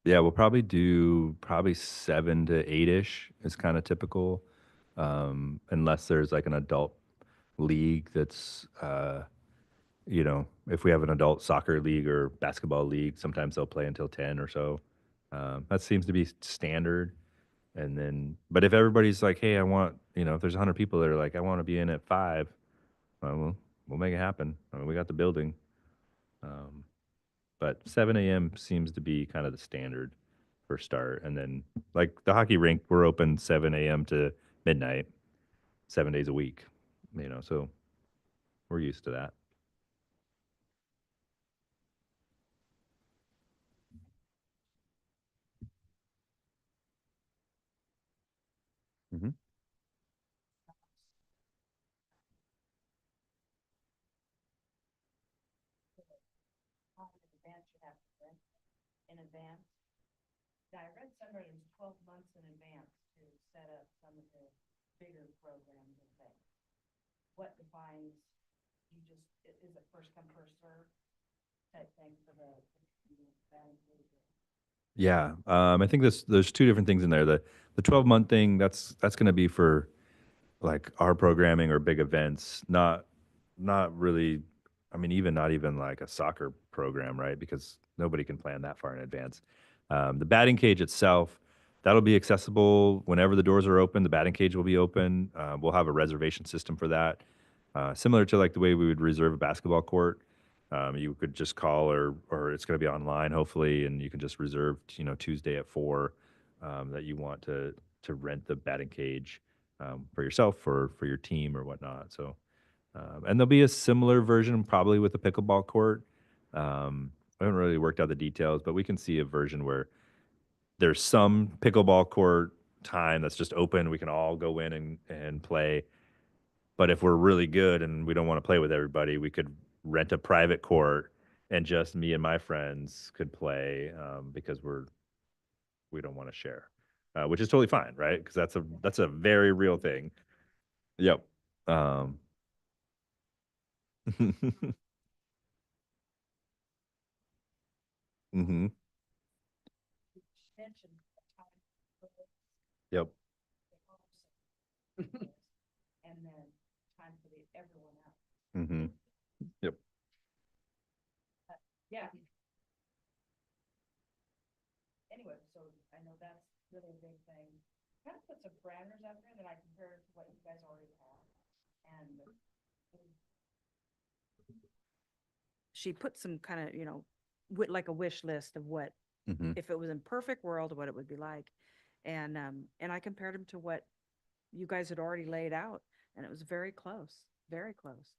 Yeah, we'll probably do 7 to 8-ish is kind of typical, unless there's like an adult league that's, if we have an adult soccer league or basketball league, sometimes they'll play until 10 or so. That seems to be standard. And then, but if everybody's like, hey, I want, if there's 100 people that are like, I want to be in at 5, we'll make it happen. I mean, we got the building. But 7 a.m. seems to be kind of the standard for start. And then, like the hockey rink, we're open 7 a.m. to midnight, 7 days a week, so we're used to that. Mm-hmm. In advance. Now, I read somewhere there's 12 months in advance to set up some of the bigger programs and things. What defines, is it first come, first serve type thing for the band? Yeah, I think there's two different things in there. The 12-month thing, that's going to be for like our programming or big events, not really. I mean, not even like a soccer program, right? Because nobody can plan that far in advance. The batting cage itself, that'll be accessible whenever the doors are open. The batting cage will be open. We'll have a reservation system for that, similar to like the way we would reserve a basketball court. You could just call, or it's going to be online, hopefully, and you can just reserve, Tuesday at 4, that you want to rent the batting cage for yourself or for your team or whatnot. So. And there'll be a similar version probably with the pickleball court. I haven't really worked out the details, but we can see a version where there's some pickleball court time that's just open. We can all go in and play. But if we're really good and we don't want to play with everybody, we could rent a private court and just me and my friends could play because we don't want to share, which is totally fine, right? Because that's a very real thing. Yep. Mm-hmm. Yep. And then time for everyone else. Mm-hmm. Yep. Yeah. Anyway, so I know that's really a big thing. Kind of put some parameters out there that I compare to what you guys already have. And she put some kind of, like a wish list of what, Mm-hmm. if it was in perfect world, what it would be like. And I compared them to what you guys had already laid out, and it was very close, very close.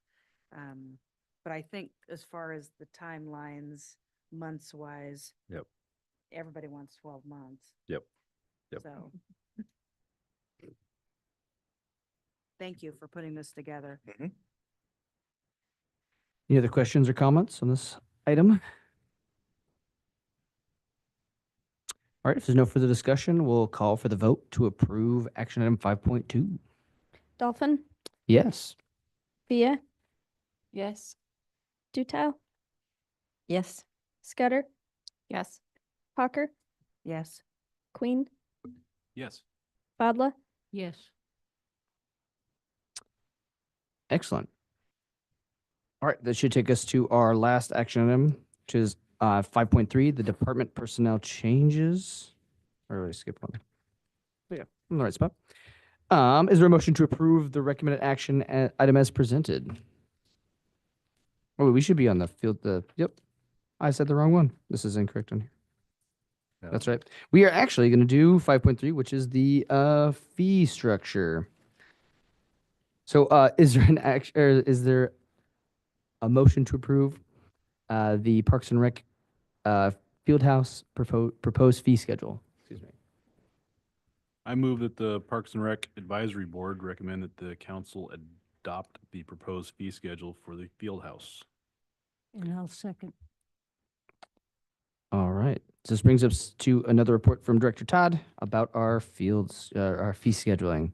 But I think as far as the timelines, months wise, Yep. everybody wants 12 months. Yep. Yep. So thank you for putting this together. Any other questions or comments on this item? All right, if there's no further discussion, we'll call for the vote to approve action item 5.2. Dolphin, Yes. Via, Yes. Dutal, Yes. Scudder, Yes. Hawker, Yes. Queen, Yes. Badla. Yes. Excellent. All right, that should take us to our last action item, which is 5.3, the department personnel changes. Or did I skip one? Oh, yeah, I'm in the right spot. Is there a motion to approve the recommended action item as presented? Oh, we should be on the field. Yep, I said the wrong one. This is incorrect on here. That's right. We are actually going to do 5.3, which is the fee structure. So, is there an action, or is there a motion to approve the Parks and Rec Fieldhouse proposed fee schedule? Excuse me. I move that the Parks and Rec Advisory Board recommend that the council adopt the proposed fee schedule for the field house. And I'll second. All right. So this brings us to another report from Director Todd about our our fee scheduling.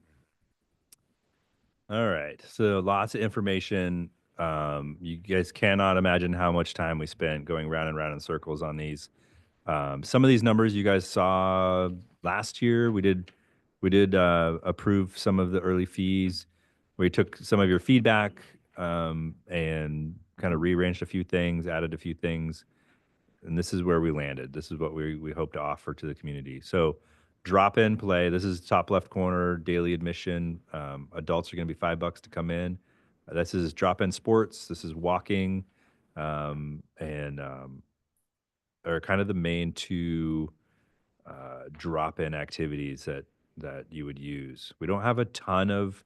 All right. So lots of information. You guys cannot imagine how much time we spent going round and round in circles on these. Some of these numbers you guys saw last year. We did approve some of the early fees. We took some of your feedback and kind of rearranged a few things, added a few things, and this is where we landed. This is what we hope to offer to the community. So drop in play. This is top left corner, daily admission. Adults are going to be $5 to come in. This is drop in sports. This is walking, and are kind of the main two drop in activities that you would use. We don't have a ton of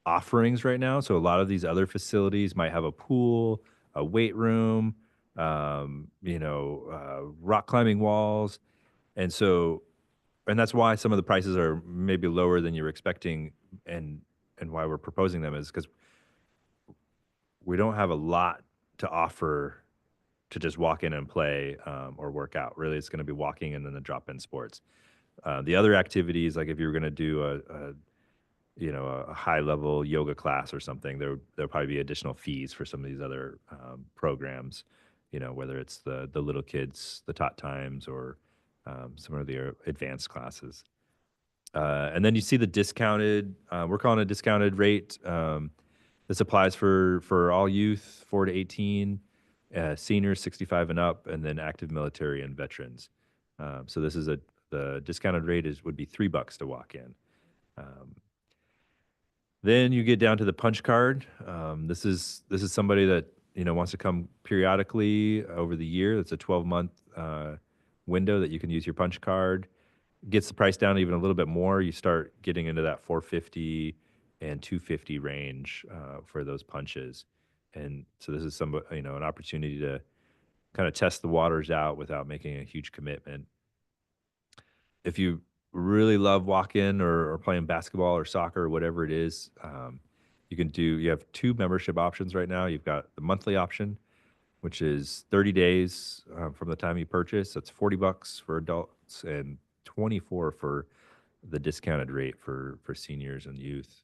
offerings right now. So a lot of these other facilities might have a pool, a weight room, rock climbing walls. And that's why some of the prices are maybe lower than you were expecting, and why we're proposing them is because we don't have a lot to offer to just walk in and play or work out. Really, it's going to be walking and then the drop-in sports. The other activities, like if you were going to do a high-level yoga class or something, there'll probably be additional fees for some of these other programs. Whether it's the little kids, the tot times, or some of the advanced classes. And then you see the discounted. We're calling it a discounted rate. This applies for all youth, 4 to 18, seniors 65 and up, and then active military and veterans. So this is the discounted rate would be $3 to walk in. Then you get down to the punch card. This is somebody that wants to come periodically over the year. It's a 12-month window that you can use your punch card. Gets the price down even a little bit more. You start getting into that $450 and $250 range for those punches. And so this is an opportunity to kind of test the waters out without making a huge commitment. If you really love walking or playing basketball or soccer or whatever it is, you have 2 membership options right now. You've got the monthly option, which is 30 days from the time you purchase. That's $40 for adults and $24 for the discounted rate for seniors and youth.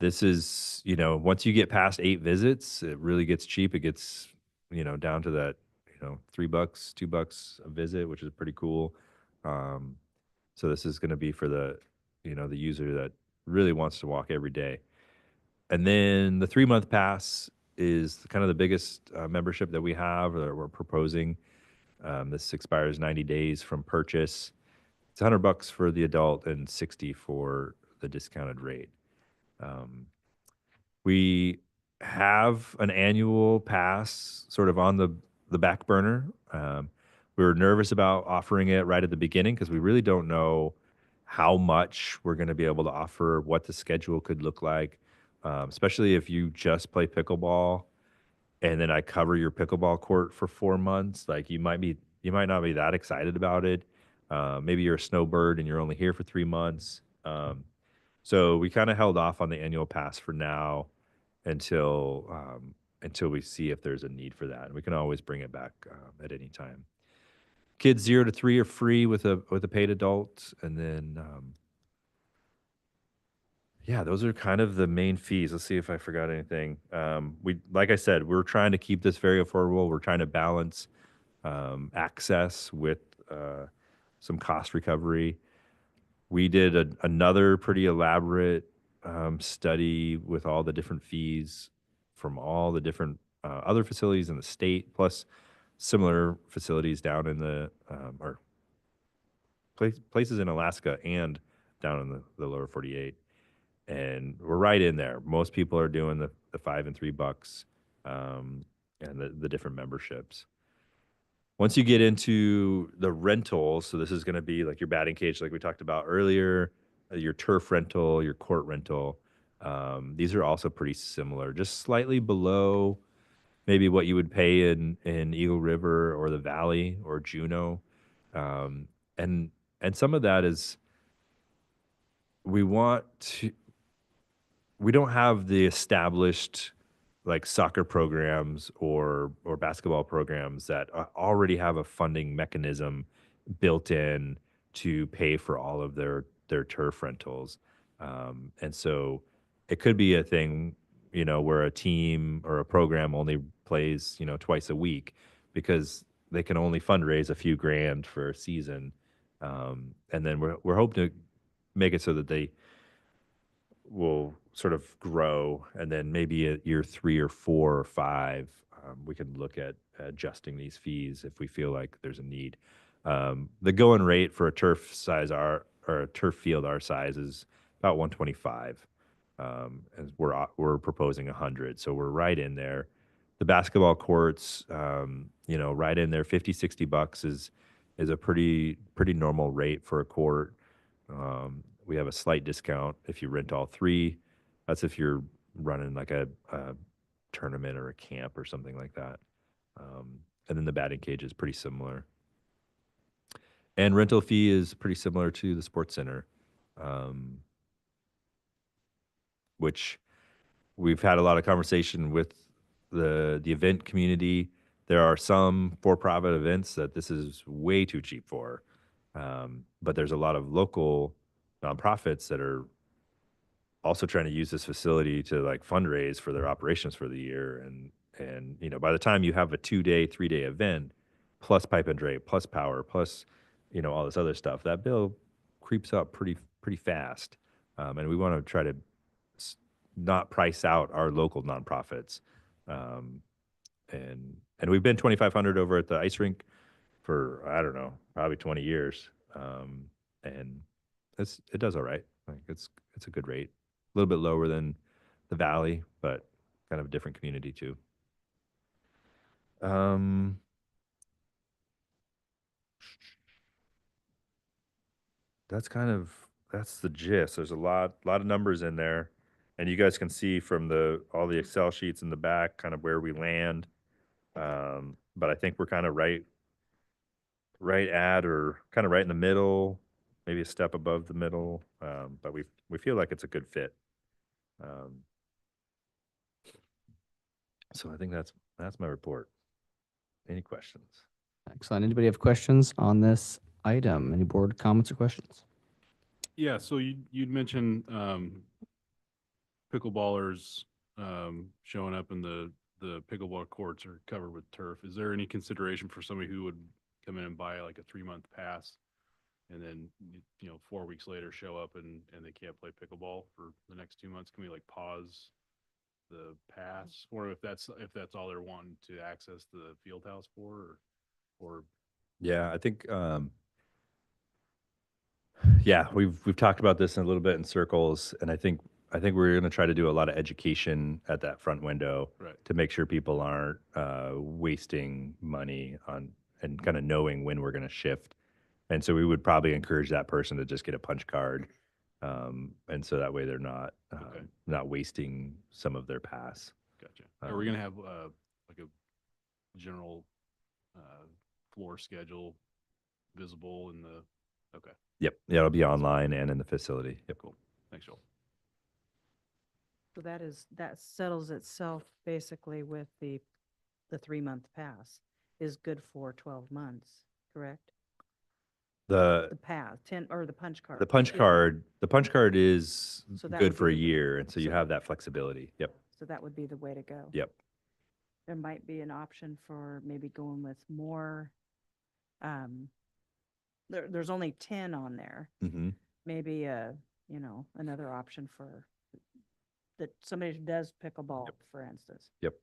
This is, once you get past 8 visits, it really gets cheap. It gets, down to that, $3, $2 a visit, which is pretty cool. So this is going to be for the user that really wants to walk every day. And then the 3-month pass is kind of the biggest membership that we have, or that we're proposing. This expires 90 days from purchase. It's $100 for the adult and $60 for the discounted rate. We have an annual pass sort of on the back burner. We were nervous about offering it right at the beginning because we really don't know how much we're going to be able to offer, what the schedule could look like, especially if you just play pickleball and then I cover your pickleball court for 4 months. Like you might not be that excited about it. Maybe you're a snowbird and you're only here for 3 months. So we kind of held off on the annual pass for now until we see if there's a need for that. And we can always bring it back at any time. Kids 0 to 3 are free with a paid adult, and then those are kind of the main fees. Let's see if I forgot anything. Like I said, we're trying to keep this very affordable. We're trying to balance access with some cost recovery. We did another pretty elaborate study with all the different fees from all the different other facilities in the state, plus similar facilities down in the or places in Alaska and down in the lower 48. And we're right in there. Most people are doing the $5 and $3, and the different memberships. Once you get into the rentals, so this is going to be like your batting cage, like we talked about earlier, your turf rental, your court rental. These are also pretty similar, just slightly below maybe what you would pay in Eagle River or the Valley or Juneau. Um, and some of that is we want to we don't have the established like soccer programs or basketball programs that already have a funding mechanism built in to pay for all of their turf rentals. And so it could be a thing, where a team or a program only plays, twice a week because they can only fundraise a few grand for a season. And then we're hoping to make it so that they will sort of grow, and then maybe at year 3 or 4 or 5, we can look at adjusting these fees if we feel like there's a need. The going rate for a turf size or a turf field our size is about 125, and we're proposing 100, so we're right in there. The basketball courts, right in there, 50-60 bucks is a pretty normal rate for a court. We have a slight discount if you rent all 3. That's if you're running like a tournament or a camp or something like that. And then the batting cage is pretty similar. And rental fee is pretty similar to the sports center, which we've had a lot of conversation with the event community. There are some for-profit events that this is way too cheap for, but there's a lot of local nonprofits that are also trying to use this facility to like fundraise for their operations for the year. And by the time you have a 2-day, 3-day event, plus pipe and drape, plus power, plus all this other stuff, that bill creeps up pretty fast. And we want to try to not price out our local nonprofits. And we've been 2,500 over at the ice rink for, I don't know, probably 20 years. And it does all right. Like it's a good rate. A little bit lower than the Valley, but kind of a different community too. That's the gist. There's a lot of numbers in there, and you guys can see from all the Excel sheets in the back kind of where we land. But I think we're kind of right at or kind of right in the middle, maybe a step above the middle. But we feel like it's a good fit. So I think that's my report. Any questions? Excellent. Anybody have questions on this item? Any board comments or questions? Yeah, so you'd mentioned pickleballers showing up in the pickleball courts are covered with turf. Is there any consideration for somebody who would come in and buy like a 3-month pass and then 4 weeks later show up and they can't play pickleball for the next 2 months? Can we like pause the pass, or if that's all they're wanting to access the field house for, or Yeah, I think yeah, we've talked about this in a little bit in circles, and I think we're going to try to do a lot of education at that front window, Right. to make sure people aren't wasting money on and kind of knowing when we're going to shift. And so we would probably encourage that person to just get a punch card, and so that way they're not Okay. not wasting some of their pass. Gotcha. Are we gonna have like a general floor schedule visible in the? Okay, Yep, yeah, it'll be online and in the facility. Yep. cool. Thanks, Joel. So that settles itself basically with the 3-month pass is good for 12 months, correct? The The pass, 10, or the punch card. the punch Yeah. card is So that good would for a be the- year, and so you so- have that flexibility. Yep. So that would be the way to go. Yep. There might be an option for maybe going with more, there's only 10 on there. Mm-hmm. Maybe another option for that somebody who does pickleball, for instance. Yep.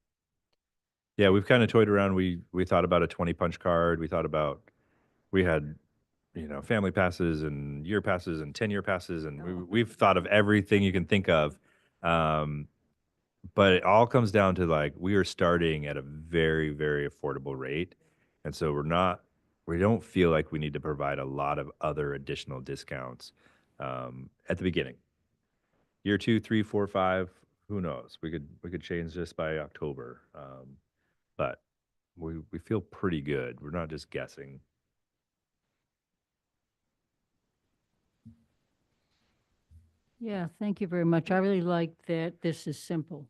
Yeah, we've kind of toyed around. We thought about a 20 punch card. We had family passes and year passes and 10-year passes, and Oh. we've thought of everything you can think of. But it all comes down to like we are starting at a very, very affordable rate, And so we don't feel like we need to provide a lot of other additional discounts at the beginning. Year 2, 3, 4, 5, who knows? We could change this by October. But we feel pretty good. We're not just guessing. Yeah, thank you very much. I really like that this is simple.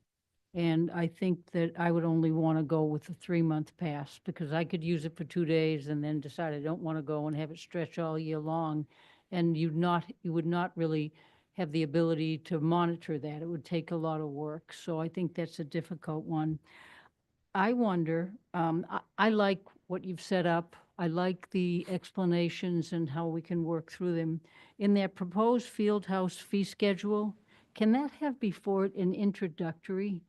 And I think that I would only want to go with the 3-month pass because I could use it for 2 days and then decide I don't want to go and have it stretch all year long. And you would not really have the ability to monitor that. It would take a lot of work. So I think that's a difficult one. I wonder, I like what you've set up. I like the explanations and how we can work through them. In that proposed field house fee schedule, can that have before it an introductory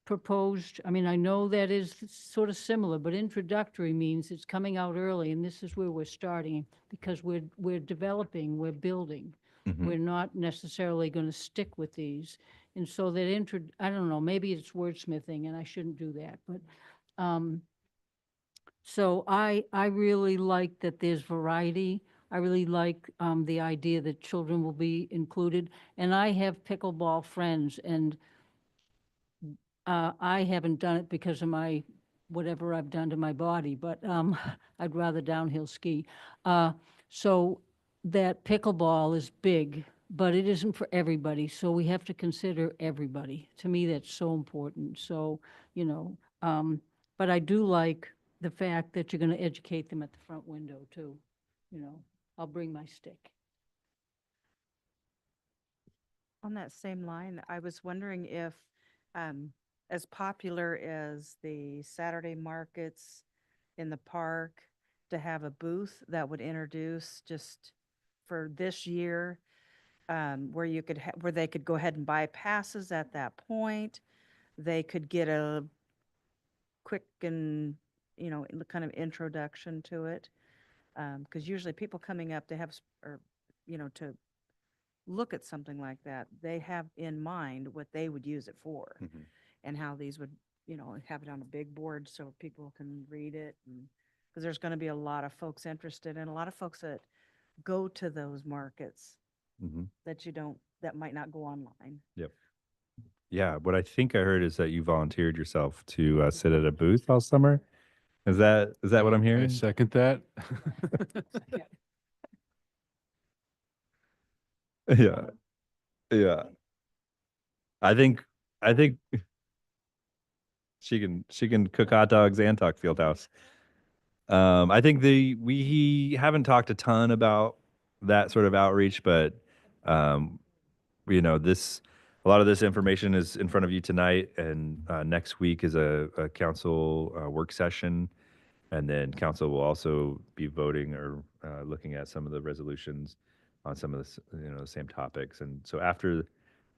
proposed? I mean, I know that is sort of similar, but introductory means it's coming out early, and this is where we're starting because we're developing, we're building. Mhm. We're not necessarily going to stick with these. And so that I don't know, maybe it's wordsmithing and I shouldn't do that, but so I really like that there's variety. I really like the idea that children will be included. And I have pickleball friends, and I haven't done it because of whatever I've done to my body, but I'd rather downhill ski. So that pickleball is big, but it isn't for everybody. So we have to consider everybody. To me, that's so important. So, but I do like the fact that you're going to educate them at the front window too. I'll bring my stick. On that same line, I was wondering if, as popular as the Saturday markets in the park, to have a booth that would introduce just for this year, where you could, where they could go ahead and buy passes at that point. They could get a quick and, kind of introduction to it. Because usually people coming up to have, or, to look at something like that, they have in mind what they would use it for Mhm. and how these would, have it on a big board so people can read it. And because there's going to be a lot of folks interested and a lot of folks that go to those markets Mhm. that might not go online. Yep. Yeah, what I think I heard is that you volunteered yourself to sit at a booth all summer. Is that what I'm I hearing? second that. Yeah, yeah. I think she can cook hot dogs and talk field house. I think we haven't talked a ton about that sort of outreach, but um, this a lot of this information is in front of you tonight, and next week is a council work session, and then council will also be voting or looking at some of the resolutions on some of the same topics, and so after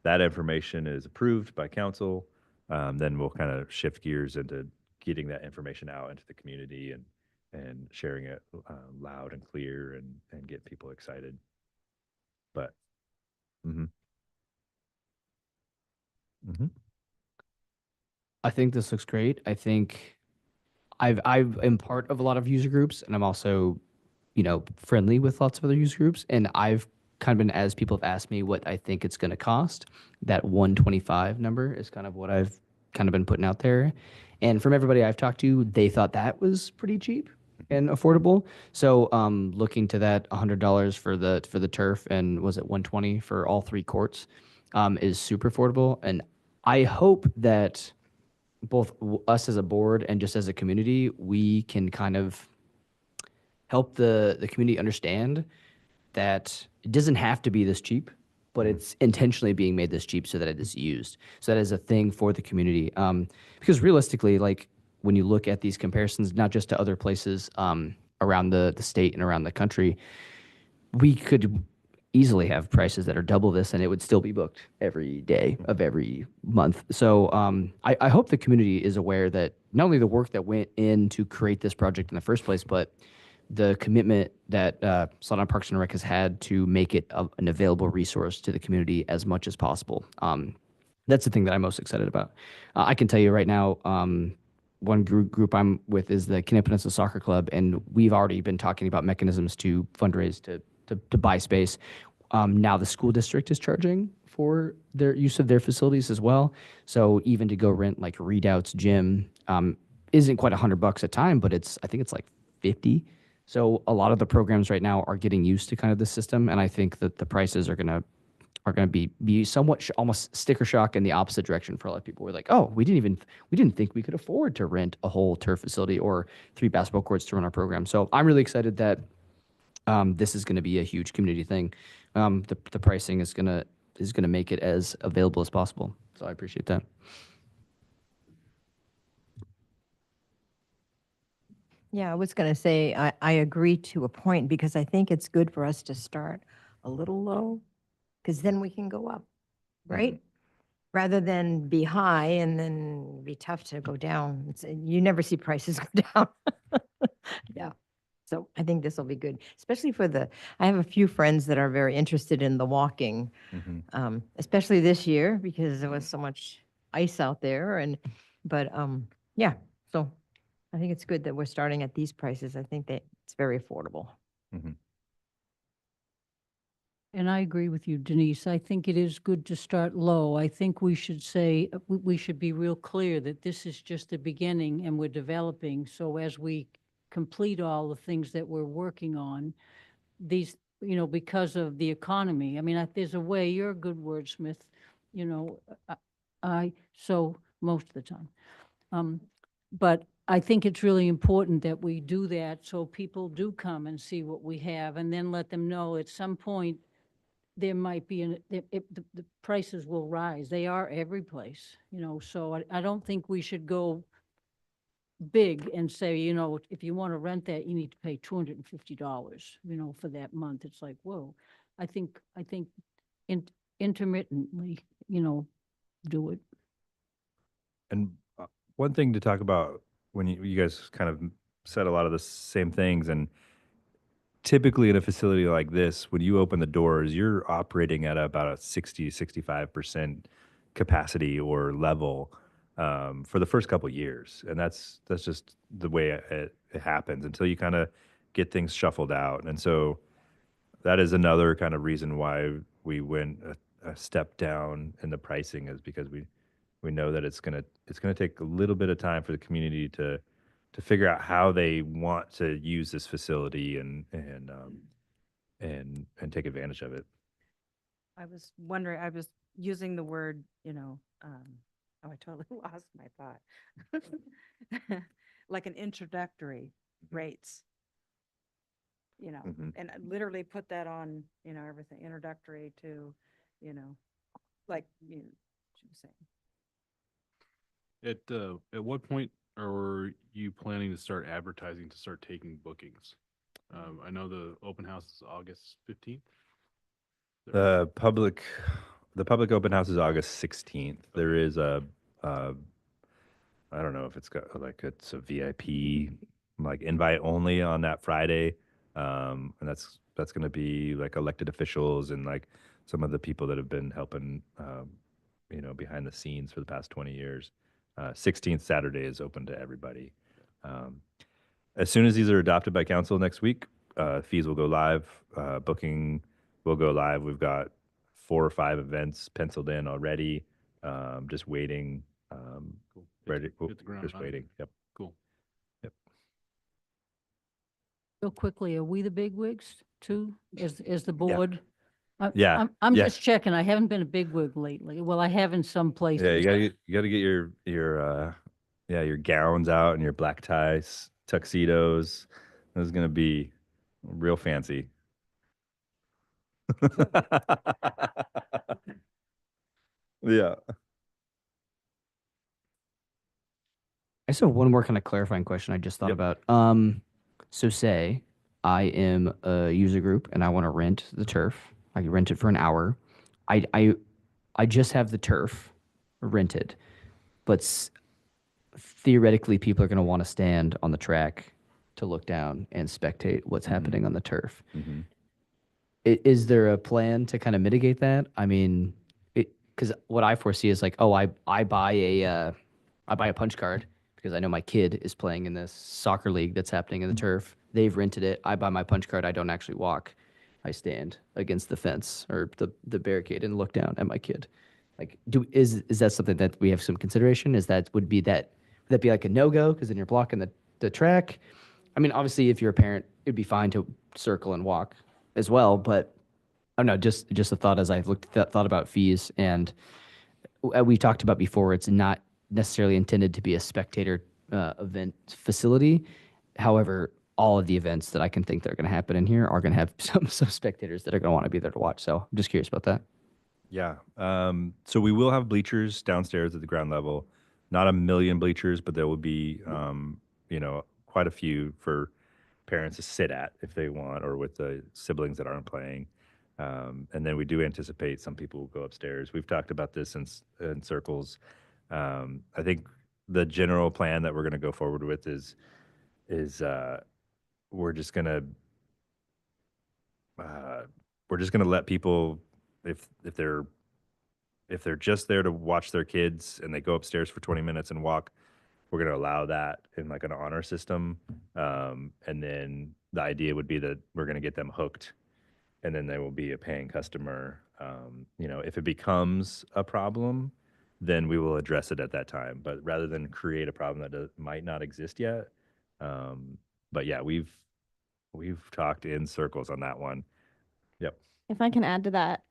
that information is approved by council, then we'll kind of shift gears into getting that information out into the community and sharing it loud and clear and get people excited. But, mm-hmm. Mm-hmm. I think this looks great. I think I've am part of a lot of user groups, and I'm also, friendly with lots of other user groups. And I've kind of been, as people have asked me what I think it's going to cost, that 125 number is kind of what I've kind of been putting out there. And from everybody I've talked to, they thought that was pretty cheap and affordable. So looking to that $100 for the turf, and was it 120 for all 3 courts, is super affordable. And I hope that both us as a board and just as a community, we can kind of help the community understand that it doesn't have to be this cheap, but it's intentionally being made this cheap so that it is used. So that is a thing for the community. Because realistically, like when you look at these comparisons, not just to other places around the state and around the country, we could easily have prices that are double this, and it would still be booked every day of every month. So I hope the community is aware that not only the work that went in to create this project in the first place, but the commitment that Salina Parks and Rec has had to make it an available resource to the community as much as possible. That's the thing that I'm most excited about. I can tell you right now, one group I'm with is the Kenai Peninsula Soccer Club, and we've already been talking about mechanisms to fundraise to buy space. Now the school district is charging for their use of their facilities as well. So even to go rent like Redoubt's gym isn't quite $100 a time, but I think it's like 50. So a lot of the programs right now are getting used to kind of the system, and I think that the prices are gonna be somewhat almost sticker shock in the opposite direction for a lot of people. We're like, oh, we didn't think we could afford to rent a whole turf facility or 3 basketball courts to run our program. So I'm really excited that this is going to be a huge community thing. The pricing is gonna make it as available as possible. So I appreciate that. Yeah, I was going to say, I agree to a point because I think it's good for us to start a little low because then we can go up, right? Rather than be high and then be tough to go down. You never see prices go down. Yeah. So I think this will be good, especially I have a few friends that are very interested in the walking, especially this year because there was so much ice out there. But yeah, so I think it's good that we're starting at these prices. I think that it's very affordable. And I agree with you, Denise. I think it is good to start low. I think we should say, we should be real clear that this is just the beginning and we're developing. So as we complete all the things that we're working on, these, because of the economy, I mean, there's a way, you're a good wordsmith, so most of the time. But I think it's really important that we do that so people do come and see what we have and then let them know at some point there might be the prices will rise. They are every place, so I don't think we should go big and say, if you want to rent that, you need to pay $250, for that month. It's like, whoa. I think intermittently, do it. And one thing to talk about when you guys kind of said a lot of the same things, and typically in a facility like this, when you open the doors, you're operating at about a 60, 65% capacity or level for the first couple of years. And that's just the way it happens until you kind of get things shuffled out. And so that is another kind of reason why we went a step down in the pricing, is because we know that it's gonna take a little bit of time for the community to figure out how they want to use this facility and take advantage of it. I was wondering, I was using the word, I totally lost my thought. Like an introductory rates, and I literally put that on, everything introductory to, like, she was saying. At what point are you planning to start advertising to start taking bookings? I know the open house is August 15th. The public open house is August 16th. There is I don't know if it's got it's a VIP like invite only on that Friday, and that's going to be like elected officials and like some of the people that have been helping, behind the scenes for the past 20 years. 16th Saturday is open to everybody. As soon as these are adopted by council next week, fees will go live. Booking will go live. We've got 4 or 5 events penciled in already. Just waiting. Cool. Ready. Hit the ground Just running. waiting. Yep. Cool. Yep. Real quickly, are we the bigwigs too, as the board? Yeah. I'm Yeah. just checking. I haven't been a bigwig lately. Well, I have in some places. Yeah, you gotta get your gowns out and your black ties, tuxedos. This is gonna be real fancy. Yeah. I just have one more kind of clarifying question I just thought Yep. about. So say I am a user group and I want to rent the turf. I can rent it for an hour. I just have the turf rented, but theoretically people are going to want to stand on the track to look down and spectate what's happening on the turf. Mhm. Is there a plan to kind of mitigate that? I mean, because what I foresee is like, oh, I buy a punch card because I know my kid is playing in this soccer league that's happening in the turf. They've rented it. I buy my punch card. I don't actually walk. I stand against the fence or the barricade and look down at my kid. Like, is that something that we have some consideration? Would that be like a no-go because then you're blocking the track? I mean, obviously, if you're a parent, it'd be fine to circle and walk as well. But I don't know, just a thought as I thought about fees, and we talked about before. It's not necessarily intended to be a spectator event facility. However, all of the events that I can think that are going to happen in here are going to have some spectators that are going to want to be there to watch. So I'm just curious about that. Yeah. So we will have bleachers downstairs at the ground level. Not a million bleachers, but there will be, quite a few for parents to sit at if they want, or with the siblings that aren't playing. And then we do anticipate some people will go upstairs. We've talked about this in circles. I think the general plan that we're going to go forward with is we're just going to let people, if they're just there to watch their kids and they go upstairs for 20 minutes and walk, we're going to allow that in like an honor system. And then the idea would be that we're going to get them hooked, and then they will be a paying customer. If it becomes a problem, then we will address it at that time. But rather than create a problem that might not exist yet. But yeah, we've talked in circles on that one. Yep. If I can add to that,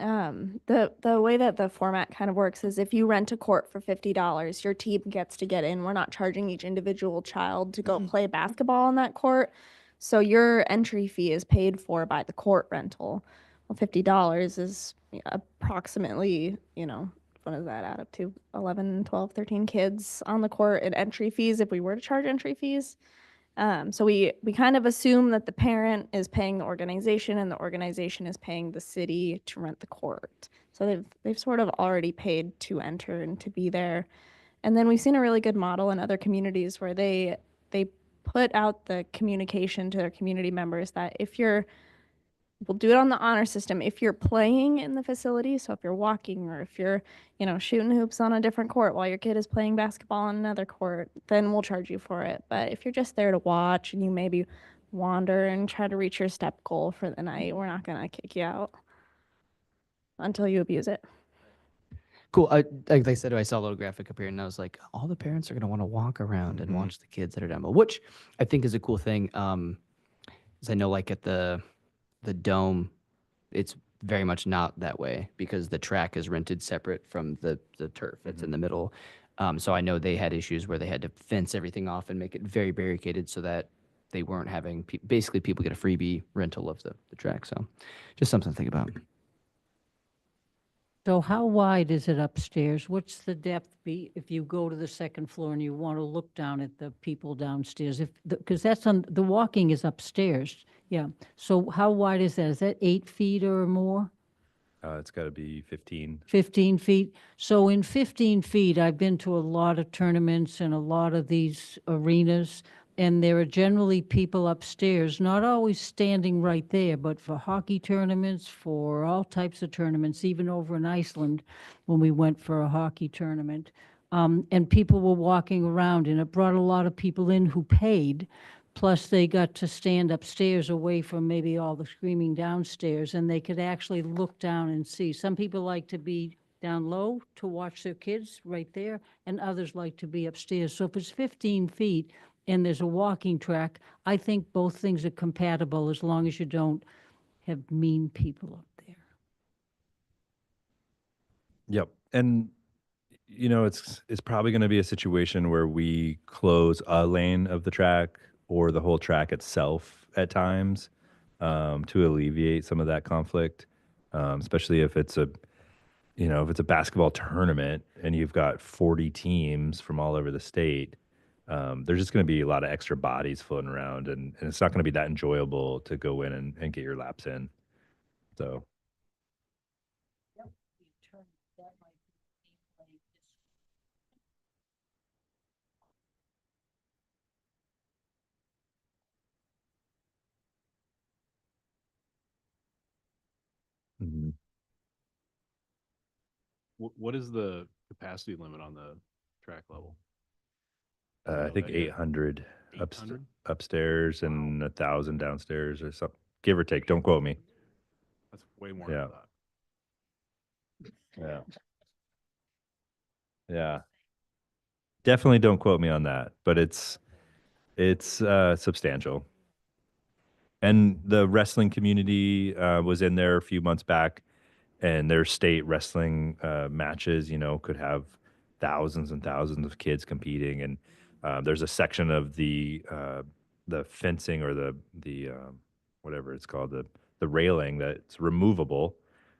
the way that the format kind of works is if you rent a court for $50, your team gets to get in. We're not charging each individual child to go play basketball on that court. So your entry fee is paid for by the court rental. Well, $50 is approximately, what does that add up to? 11, 12, 13 kids on the court in entry fees if we were to charge entry fees. So we kind of assume that the parent is paying the organization and the organization is paying the city to rent the court. So they've sort of already paid to enter and to be there. And then we've seen a really good model in other communities where they put out the communication to their community members that we'll do it on the honor system. If you're playing in the facility, so if you're walking or if you're, shooting hoops on a different court while your kid is playing basketball on another court, then we'll charge you for it. But if you're just there to watch and you maybe wander and try to reach your step goal for the night, we're not going to kick you out until you abuse it. Cool. Like I said, I saw a little graphic up here, and I was like, all the parents are going to want to walk around and watch the kids that are down below, which I think is a cool thing. 'Cause I know, like at the dome, it's very much not that way because the track is rented separate from the turf that's in the middle. So I know they had issues where they had to fence everything off and make it very barricaded so that they weren't having basically people get a freebie rental of the track. So just something to think about. So how wide is it upstairs? What's the depth be if you go to the second floor and you want to look down at the people downstairs? Because that's the walking is upstairs. Yeah. So how wide is that? Is that 8 feet or more? It's got to be 15. 15 feet. So in 15 feet, I've been to a lot of tournaments and a lot of these arenas, and there are generally people upstairs, not always standing right there, but for hockey tournaments, for all types of tournaments, even over in Iceland when we went for a hockey tournament. And people were walking around, and it brought a lot of people in who paid. Plus, they got to stand upstairs away from maybe all the screaming downstairs, and they could actually look down and see. Some people like to be down low to watch their kids right there, and others like to be upstairs. So if it's 15 feet and there's a walking track, I think both things are compatible as long as you don't have mean people up there. Yep. And it's probably going to be a situation where we close a lane of the track or the whole track itself at times, to alleviate some of that conflict, especially if it's a basketball tournament and you've got 40 teams from all over the state. There's just going to be a lot of extra bodies floating around, and it's not going to be that enjoyable to go in and get your laps in. So. Mhm. What is the capacity limit on the track level? I think yeah. 800 800? upstairs and 1,000 downstairs or something, give or take. Don't quote me. That's way more than I Yeah. thought. Yeah. Yeah. Definitely don't quote me on that, but it's substantial. And the wrestling community was in there a few months back, and their state wrestling matches, could have thousands and thousands of kids competing. And there's a section of the fencing or the whatever it's called, the railing that's removable.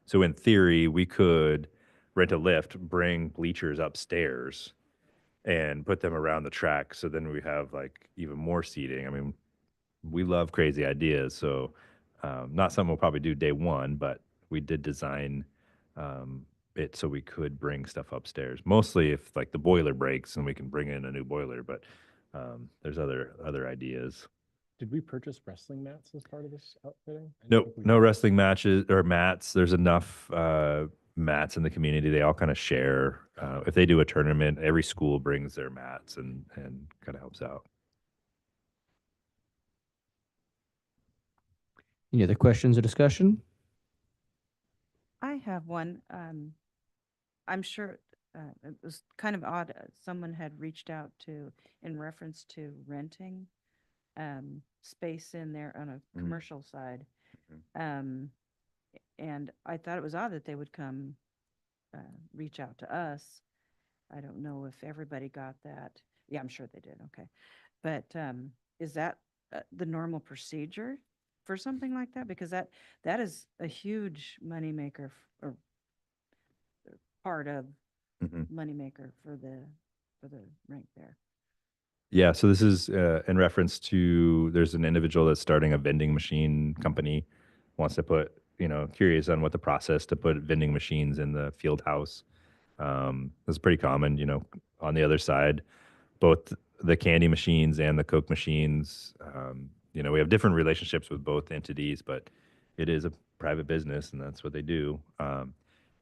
So in theory, we could rent a lift, bring bleachers upstairs, and put them around the track. So then we have like even more seating. I mean, we love crazy ideas. So, not something we'll probably do day one, but we did design it so we could bring stuff upstairs. Mostly if like the boiler breaks and we can bring in a new boiler, but there's other ideas. Did we purchase wrestling mats as part of this outfitting? I don't No, think we no did. wrestling matches or mats. There's enough mats in the community. They all kind of share. If they do a tournament, every school brings their mats and kind of helps out. Any other questions or discussion? I have one. I'm sure it was kind of odd. Someone had reached out in reference to renting space in there on a commercial side. Um, and I thought it was odd that they would come reach out to us. I don't know if everybody got that. Yeah, I'm sure they did. Okay. But is that the normal procedure for something like that? Because that is a huge moneymaker or part of Mhm. moneymaker for the rink there. Yeah, so this is in reference to there's an individual that's starting a vending machine company, wants to put, curious on what the process to put vending machines in the field house. That's pretty common, on the other side, both the candy machines and the Coke machines. We have different relationships with both entities, but it is a private business and that's what they do.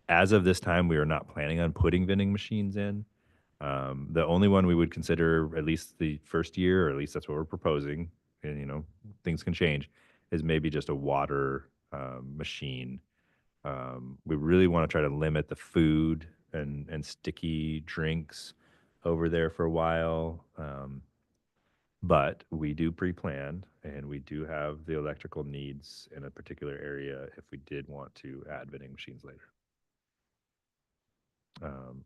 As of this time, we are not planning on putting vending machines in. The only one we would consider, at least the first year, or at least that's what we're proposing, and things can change, is maybe just a water machine. We really want to try to limit the food and sticky drinks over there for a while. But we do pre-plan and we do have the electrical needs in a particular area if we did want to add vending machines later.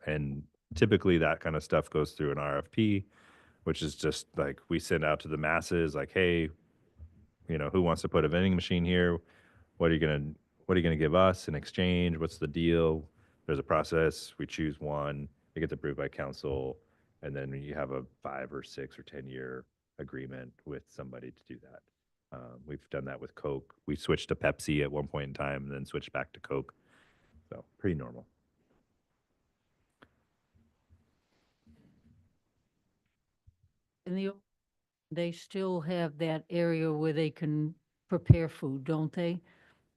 And typically that kind of stuff goes through an RFP, which is just like we send out to the masses, like, hey, who wants to put a vending machine here? What are you gonna give us in exchange? What's the deal? There's a process. We choose one. It gets approved by council, and then you have a 5 or 6 or 10-year agreement with somebody to do that. We've done that with Coke. We switched to Pepsi at one point in time, and then switched back to Coke. So pretty normal. And they still have that area where they can prepare food, don't they?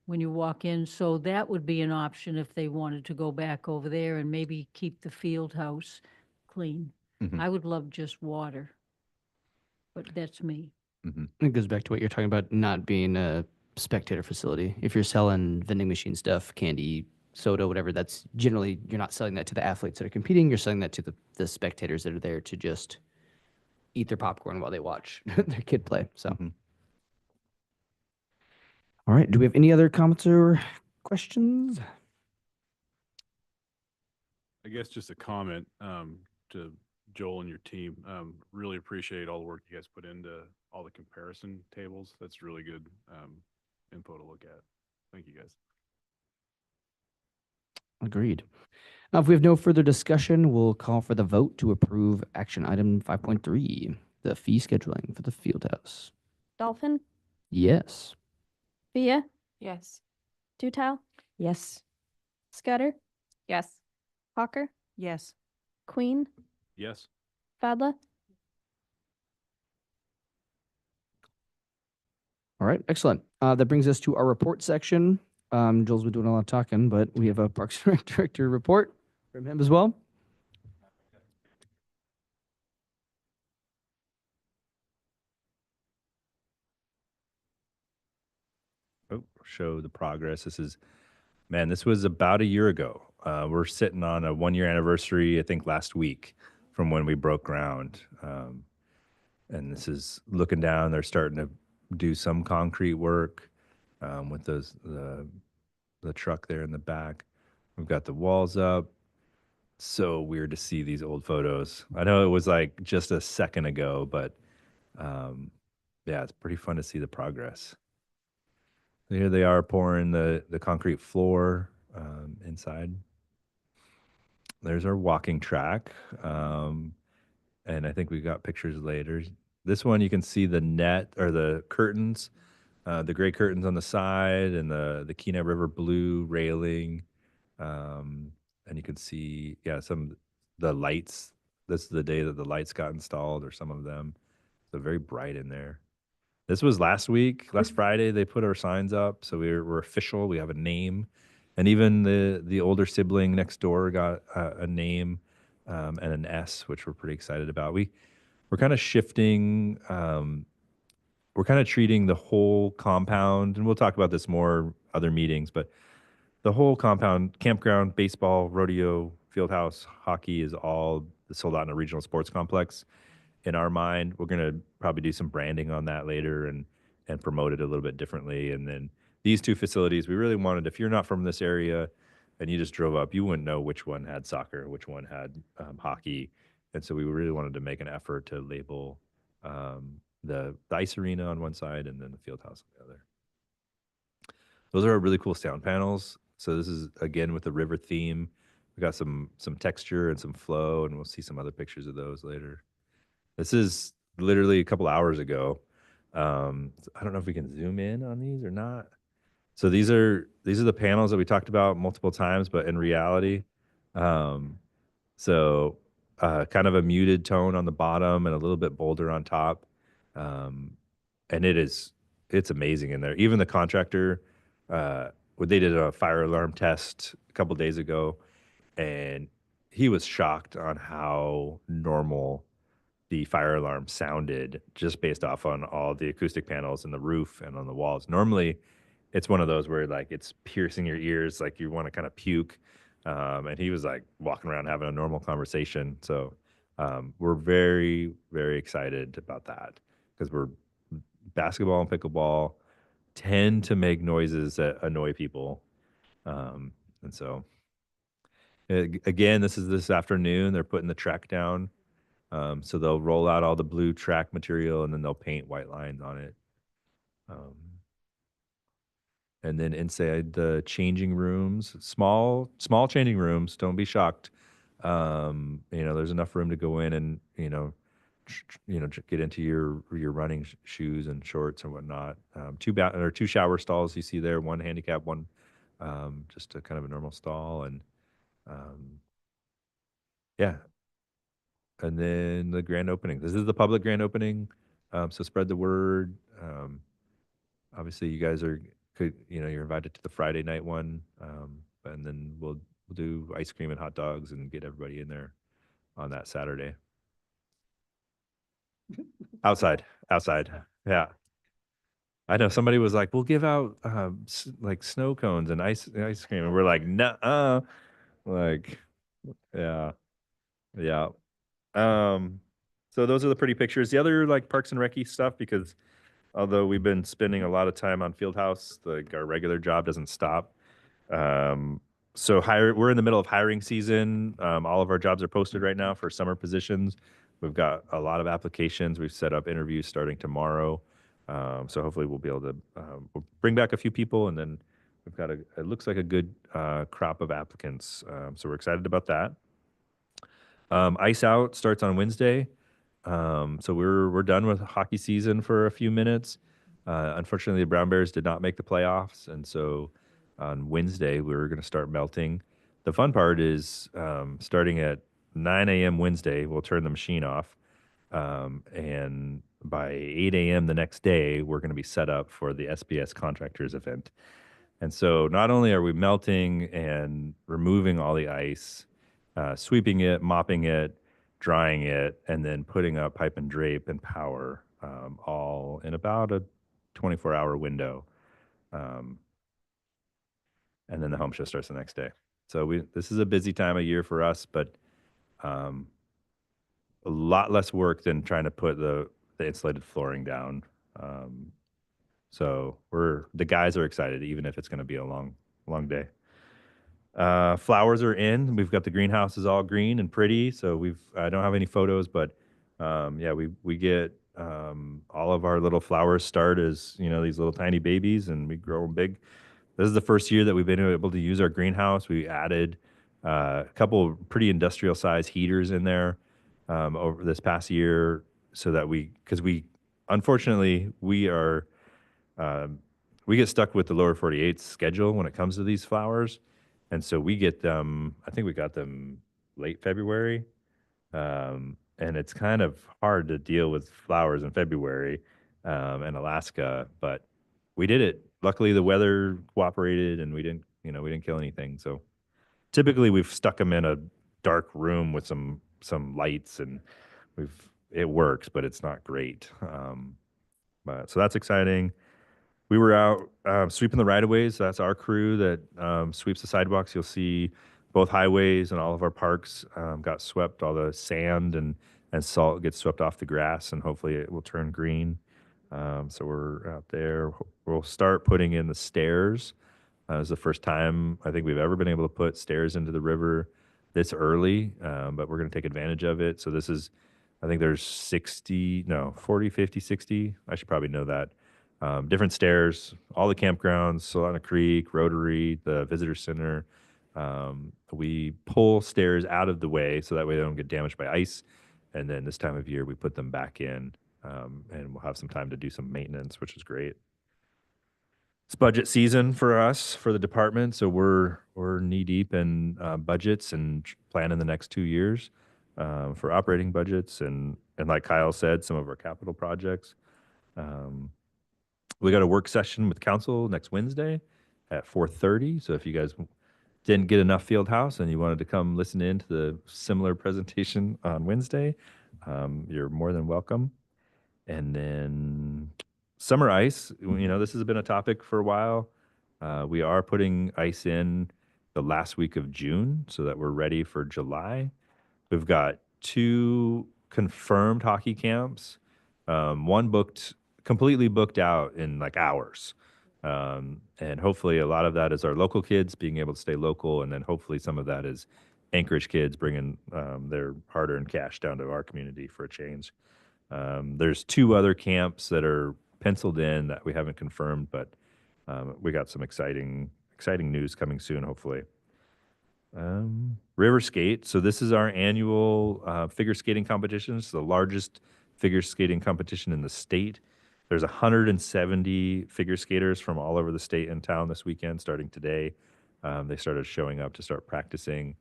When you walk in, so that would be an option if they wanted to go back over there and maybe keep the field house clean. Mhm. I would love just water, but that's me. It goes back to what you're talking about not being a spectator facility. If you're selling vending machine stuff, candy, soda, whatever, that's generally, you're not selling that to the athletes that are competing. You're selling that to the spectators that are there to just eat their popcorn while they watch their kid play. So, Mhm. all right. Do we have any other comments or questions? I guess just a comment to Joel and your team. Really appreciate all the work you guys put into all the comparison tables. That's really good info to look at. Thank you guys. Agreed. Now, if we have no further discussion, we'll call for the vote to approve action item 5.3, the fee scheduling for the field house. Dolphin, Yes. Via, Yes. Dutal, Yes. Scudder, Yes. Hawker, Yes. Queen, Yes. Fadla. All right, excellent. That brings us to our report section. Joel's been doing a lot of talking, but we have a Parks and Rec Director report from him as well. show the progress. This was about a year ago. We're sitting on a 1 year anniversary, I think last week, from when we broke ground. And this is looking down, they're starting to do some concrete work with the truck there in the back. We've got the walls up. So weird to see these old photos. I know it was like just a second ago, but yeah, it's pretty fun to see the progress. Here they are pouring the concrete floor inside. There's our walking track. And I think we got pictures later. This one, you can see the net or the curtains, the gray curtains on the side and the Kenai River blue railing. And you can see, yeah, the lights. This is the day that the lights got installed, or some of them. So very bright in there. This was last week, last Friday. They put our signs up, so we're official. We have a name, and even the older sibling next door got a name and an S, which we're pretty excited about. We're kind of shifting. We're kind of treating the whole compound, and we'll talk about this more other meetings, but the whole compound, campground, baseball, rodeo, field house, hockey is all sold out in a regional sports complex. In our mind, we're going to probably do some branding on that later and promote it a little bit differently. And then these two facilities, we really wanted, if you're not from this area and you just drove up, you wouldn't know which one had soccer, which one had hockey. And so we really wanted to make an effort to label the ice arena on one side and then the field house on the other. Those are our really cool sound panels. So this is, again, with the river theme. We got some texture and some flow, and we'll see some other pictures of those later. This is literally a couple hours ago. I don't know if we can zoom in on these or not. So these are the panels that we talked about multiple times, but in reality, so kind of a muted tone on the bottom and a little bit bolder on top, and it's amazing in there. Even the contractor, they did a fire alarm test a couple days ago, and he was shocked on how normal the fire alarm sounded just based off on all the acoustic panels in the roof and on the walls. Normally, it's one of those where like it's piercing your ears, like you want to kind of puke. And he was like walking around having a normal conversation. So we're very, very excited about that because basketball and pickleball tend to make noises that annoy people. And so again, this is this afternoon. They're putting the track down. So they'll roll out all the blue track material and then they'll paint white lines on it. And then inside the changing rooms, small changing rooms, don't be shocked. There's enough room to go in and, get into your running shoes and shorts and whatnot. Two shower stalls you see there, one handicap, one just a kind of a normal stall. And yeah. And then the grand opening. This is the public grand opening. So spread the word. Obviously, you guys you're invited to the Friday night one. And then we'll do ice cream and hot dogs and get everybody in there on that Saturday. Outside. Yeah. I know somebody was like, we'll give out like snow cones and ice cream. And we're like, nuh-uh. Like, yeah. Yeah. So those are the pretty pictures. The other like Parks and Rec stuff, because although we've been spending a lot of time on Fieldhouse, our regular job doesn't stop. So we're in the middle of hiring season. All of our jobs are posted right now for summer positions. We've got a lot of applications. We've set up interviews starting tomorrow. So hopefully we'll be able to we'll bring back a few people, and then we've got it looks like a good crop of applicants. So we're excited about that. Ice Out starts on Wednesday. So we're done with hockey season for a few minutes. Unfortunately, the Brown Bears did not make the playoffs, and so on Wednesday we were going to start melting. The fun part is starting at 9 a.m. Wednesday, we'll turn the machine off, and by 8 a.m. the next day, we're going to be set up for the SBS Contractors event. And so not only are we melting and removing all the ice, sweeping it, mopping it, drying it, and then putting up pipe and drape and power, all in about a 24-hour window. And then the home show starts the next day. So this is a busy time of year for us, but a lot less work than trying to put the insulated flooring down. So the guys are excited, even if it's going to be a long day. Flowers are in. We've got the greenhouses all green and pretty. So I don't have any photos, but yeah, we get all of our little flowers start as these little tiny babies, and we grow them big. This is the first year that we've been able to use our greenhouse. We added a couple of pretty industrial size heaters in there over this past year, so that because unfortunately we get stuck with the lower 48 schedule when it comes to these flowers. And so we get them, I think we got them late February. And it's kind of hard to deal with flowers in February in Alaska, but we did it. Luckily, the weather cooperated and we didn't kill anything. So typically we've stuck them in a dark room with some lights, and it works, but it's not great. So that's exciting. We were out sweeping the right-of-ways. That's our crew that sweeps the sidewalks. You'll see both highways and all of our parks got swept. All the sand and salt gets swept off the grass, and hopefully it will turn green. So we're out there. We'll start putting in the stairs. It's the first time I think we've ever been able to put stairs into the river this early, but we're going to take advantage of it. So I think there's 40, 50, 60. I should probably know that. Different stairs, all the campgrounds, Solana Creek, Rotary, the visitor center. We pull stairs out of the way so that way they don't get damaged by ice. And then this time of year, we put them back in, and we'll have some time to do some maintenance, which is great. It's budget season for us, for the department. So we're knee deep in budgets and planning the next 2 years for operating budgets. And like Kyle said, some of our capital projects. We got a work session with council next Wednesday at 4:30. So if you guys didn't get enough field house and you wanted to come listen in to the similar presentation on Wednesday, you're more than welcome. And then summer ice, this has been a topic for a while. We are putting ice in the last week of June so that we're ready for July. We've got 2 confirmed hockey camps. One completely booked out in like hours. And hopefully a lot of that is our local kids being able to stay local. And then hopefully some of that is Anchorage kids bringing their hard-earned cash down to our community for a change. There's 2 other camps that are penciled in that we haven't confirmed, but we got some exciting news coming soon, hopefully. River skate. So this is our annual figure skating competition. It's the largest figure skating competition in the state. There's 170 figure skaters from all over the state and town this weekend, starting today. They started showing up to start practicing.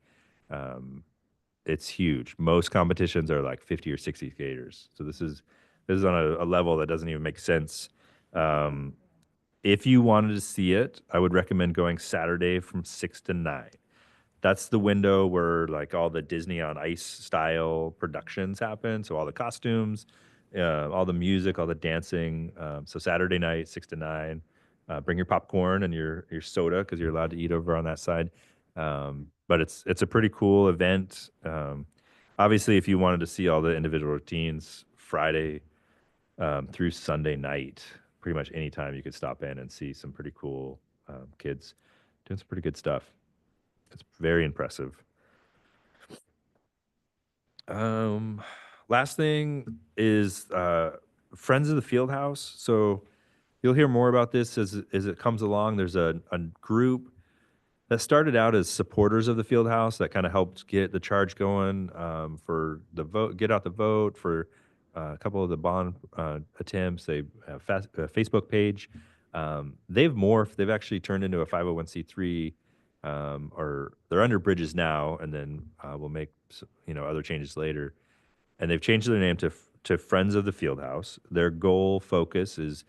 It's huge. Most competitions are like 50 or 60 skaters. So this is on a level that doesn't even make sense. If you wanted to see it, I would recommend going Saturday from 6 to 9. That's the window where like all the Disney on Ice style productions happen. So all the costumes, all the music, all the dancing. So Saturday night, 6 to 9. Bring your popcorn and your soda because you're allowed to eat over on that side. But it's a pretty cool event. Obviously, if you wanted to see all the individual routines, Friday through Sunday night, pretty much any time you could stop in and see some pretty cool kids doing some pretty good stuff. It's very impressive. Last thing is Friends of the Fieldhouse. So you'll hear more about this as it comes along. There's a group that started out as supporters of the Fieldhouse that kind of helped get the charge going for the vote, get out the vote for a couple of the bond attempts. They have a Facebook page. They've morphed. They've actually turned into a 501c3. Or they're under Bridges now, and then we'll make other changes later. And they've changed their name to Friends of the Fieldhouse. Their goal focus is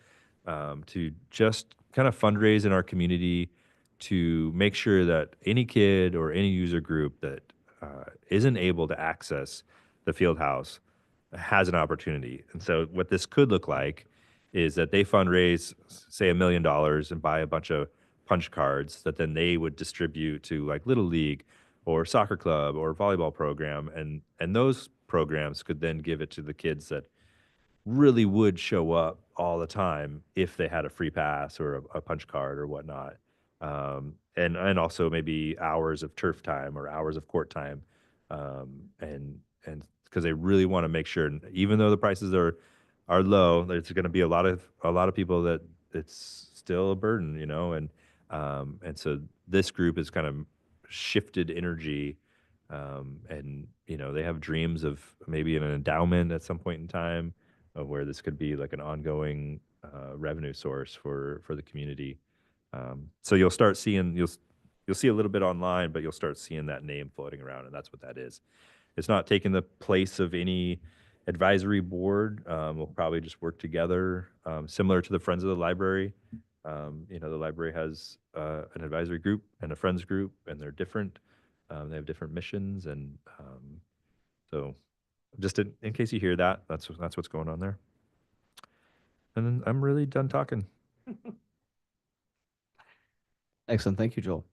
to just kind of fundraise in our community to make sure that any kid or any user group that isn't able to access the Fieldhouse has an opportunity. And so what this could look like is that they fundraise, say, $1 million and buy a bunch of punch cards that then they would distribute to like Little League or soccer club or volleyball program, and those programs could then give it to the kids that really would show up all the time if they had a free pass or a punch card or whatnot. And also maybe hours of turf time or hours of court time. And because they really want to make sure, even though the prices are low, there's going to be a lot of people that it's still a burden, you know, and so this group has kind of shifted energy, and you know they have dreams of maybe an endowment at some point in time, where this could be like an ongoing revenue source for the community. So you'll start seeing you'll see a little bit online, but you'll start seeing that name floating around, and that's what that is. It's not taking the place of any advisory board. We'll probably just work together, similar to the Friends of the Library. You know, the library has an advisory group and a friends group, and they're different. They have different missions, and so just in case you hear that, that's what's going on there. And then I'm really done talking. Excellent. Thank you, Joel.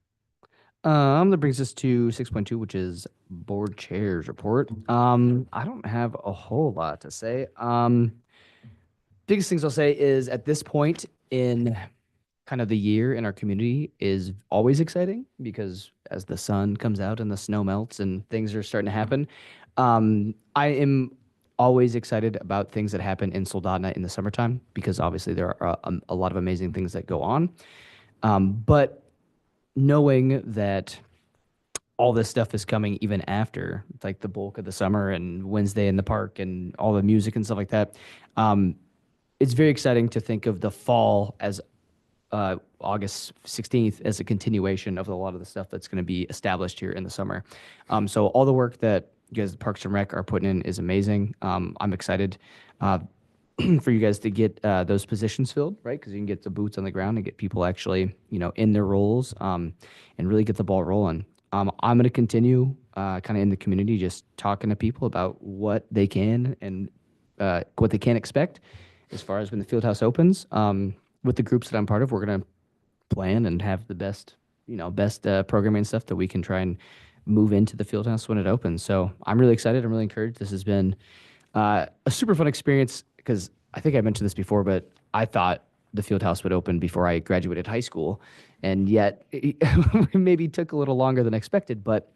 That brings us to 6.2, which is board chairs report. I don't have a whole lot to say. Biggest things I'll say is at this point in kind of the year in our community is always exciting because as the sun comes out and the snow melts and things are starting to happen, I am always excited about things that happen in Soldotna in the summertime because obviously there are a lot of amazing things that go on. But knowing that all this stuff is coming even after like the bulk of the summer and Wednesday in the park and all the music and stuff like that, it's very exciting to think of the fall as August 16th as a continuation of a lot of the stuff that's going to be established here in the summer. So all the work that you guys at Parks and Rec are putting in is amazing. I'm excited for you guys to get those positions filled, right? Because you can get the boots on the ground and get people actually, you know, in their roles and really get the ball rolling. I'm going to continue kind of in the community, just talking to people about what they can and what they can expect as far as when the field house opens. With the groups that I'm part of, we're going to plan and have the best, you know, programming and stuff that we can try and move into the field house when it opens. So I'm really excited. I'm really encouraged. This has been a super fun experience because I think I mentioned this before, but I thought the field house would open before I graduated high school. And yet it maybe took a little longer than expected, but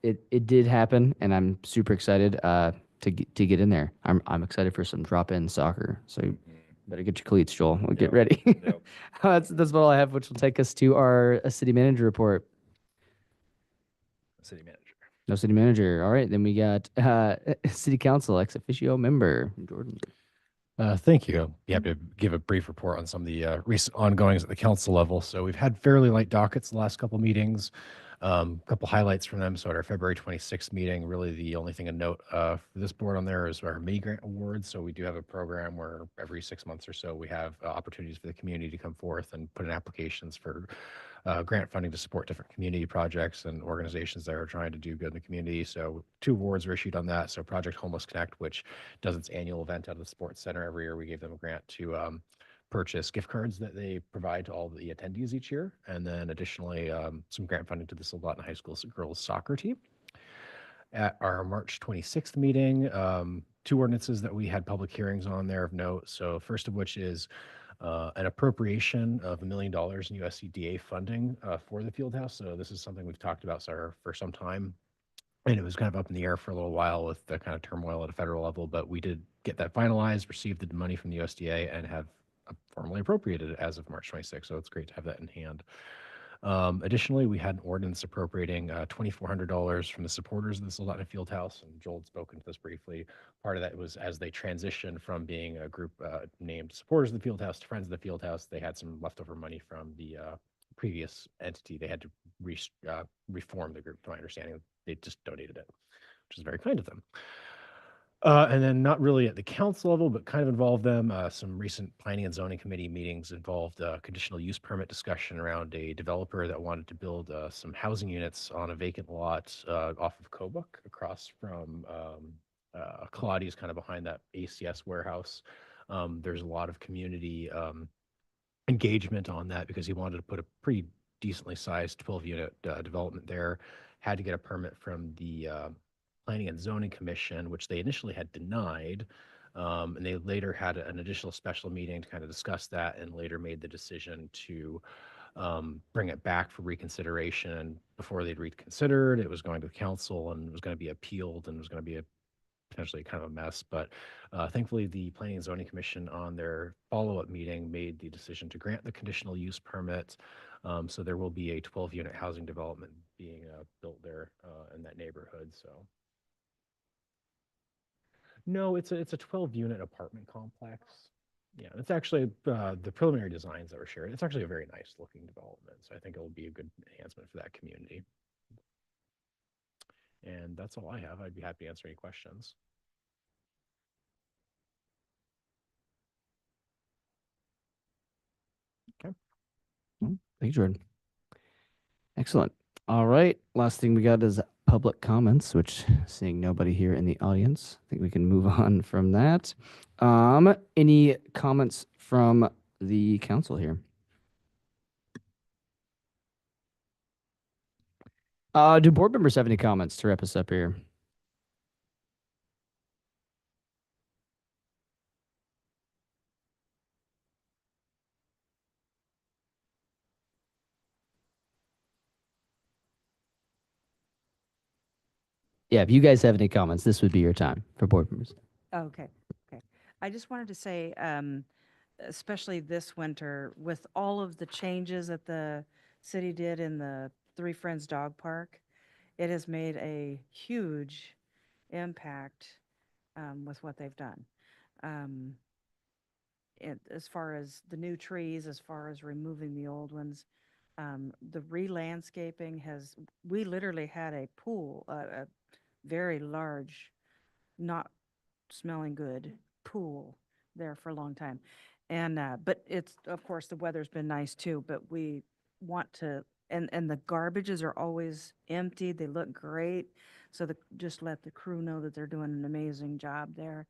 it did happen. And I'm super excited to get in there. I'm excited for some drop-in soccer. So you better get your cleats, Joel. We'll get ready. Yep. That's about all I have, which will take us to our city manager report. City manager. No city manager. All right, then we got city council ex-officio member Jordan. Thank you. I'll be happy to give a brief report on some of the recent ongoings at the council level. So we've had fairly light dockets the last couple meetings. A couple highlights from them. So at our February 26th meeting, really the only thing to note for this board on there is our mini grant awards. So we do have a program where every 6 months or so we have opportunities for the community to come forth and put in applications for grant funding to support different community projects and organizations that are trying to do good in the community. So 2 awards were issued on that. So Project Homeless Connect, which does its annual event out of the sports center every year, we gave them a grant to purchase gift cards that they provide to all the attendees each year. And then additionally, some grant funding to the Soldotna High School girls soccer team. At our March 26th meeting, 2 ordinances that we had public hearings on there of note. So first of which is an appropriation of $1 million in USCDA funding for the field house. So this is something we've talked about for some time. And it was kind of up in the air for a little while with the kind of turmoil at a federal level, but we did get that finalized, received the money from the USDA, and have formally appropriated it as of March 26th. So it's great to have that in hand. Additionally, we had an ordinance appropriating $2,400 from the supporters of the Soldotna Field House, and Joel had spoken to this briefly. Part of that was as they transitioned from being a group named supporters of the Field House to friends of the Field House, they had some leftover money from the previous entity. They had to reform the group, to my understanding. They just donated it, which is very kind of them. And then not really at the council level, but kind of involved them. Some recent planning and zoning committee meetings involved conditional use permit discussion around a developer that wanted to build some housing units on a vacant lot off of Kobuk across from Kaladi's, kind of behind that ACS warehouse. There's a lot of community engagement on that because he wanted to put a pretty decently sized 12-unit development there. Had to get a permit from the Planning and Zoning Commission, which they initially had denied. And they later had an additional special meeting to kind of discuss that and later made the decision to bring it back for reconsideration. And before they'd reconsidered, it was going to the council and it was going to be appealed and it was going to be a potentially kind of a mess. But thankfully, the Planning and Zoning Commission on their follow-up meeting made the decision to grant the conditional use permit. So there will be a 12-unit housing development being built there in that neighborhood. So no, it's a 12-unit apartment complex. Yeah, it's actually the preliminary designs that were shared. It's actually a very nice looking development. So I think it will be a good enhancement for that community. And that's all I have. I'd be happy to answer any questions. Thank you, Jordan. Excellent. All right. Last thing we got is public comments, which seeing nobody here in the audience, I think we can move on from that. Any comments from the council here? Do board members have any comments to wrap us up here? Yeah, if you guys have any comments, this would be your time for board members. Okay, okay. I just wanted to say, especially this winter, with all of the changes that the city did in the Three Friends Dog Park, it has made a huge impact with what they've done. As far as the new trees, as far as removing the old ones, the re-landscaping has, we literally had a pool, a very large, not smelling good pool there for a long time. And, but it's, of course, the weather's been nice too, but we want to, and the garbages are always empty. They look great. So just let the crew know that they're doing an amazing job there.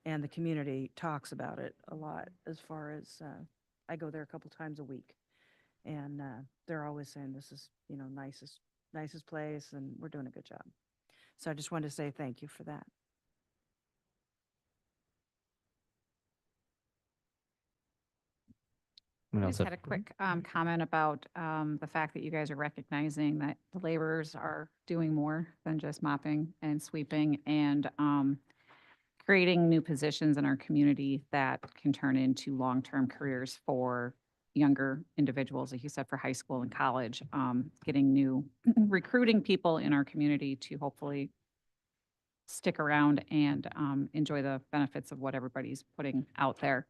And the community talks about it a lot as far as, I go there a couple times a week. And they're always saying this is, nicest place and we're doing a good job. So I just wanted to say thank you for that. Anyone I else just had a quick comment about the fact that you guys are recognizing that the laborers are doing more than just mopping and sweeping and creating new positions in our community that can turn into long-term careers for younger individuals, like you said, for high school and college, getting new, recruiting people in our community to hopefully stick around and enjoy the benefits of what everybody's putting out there.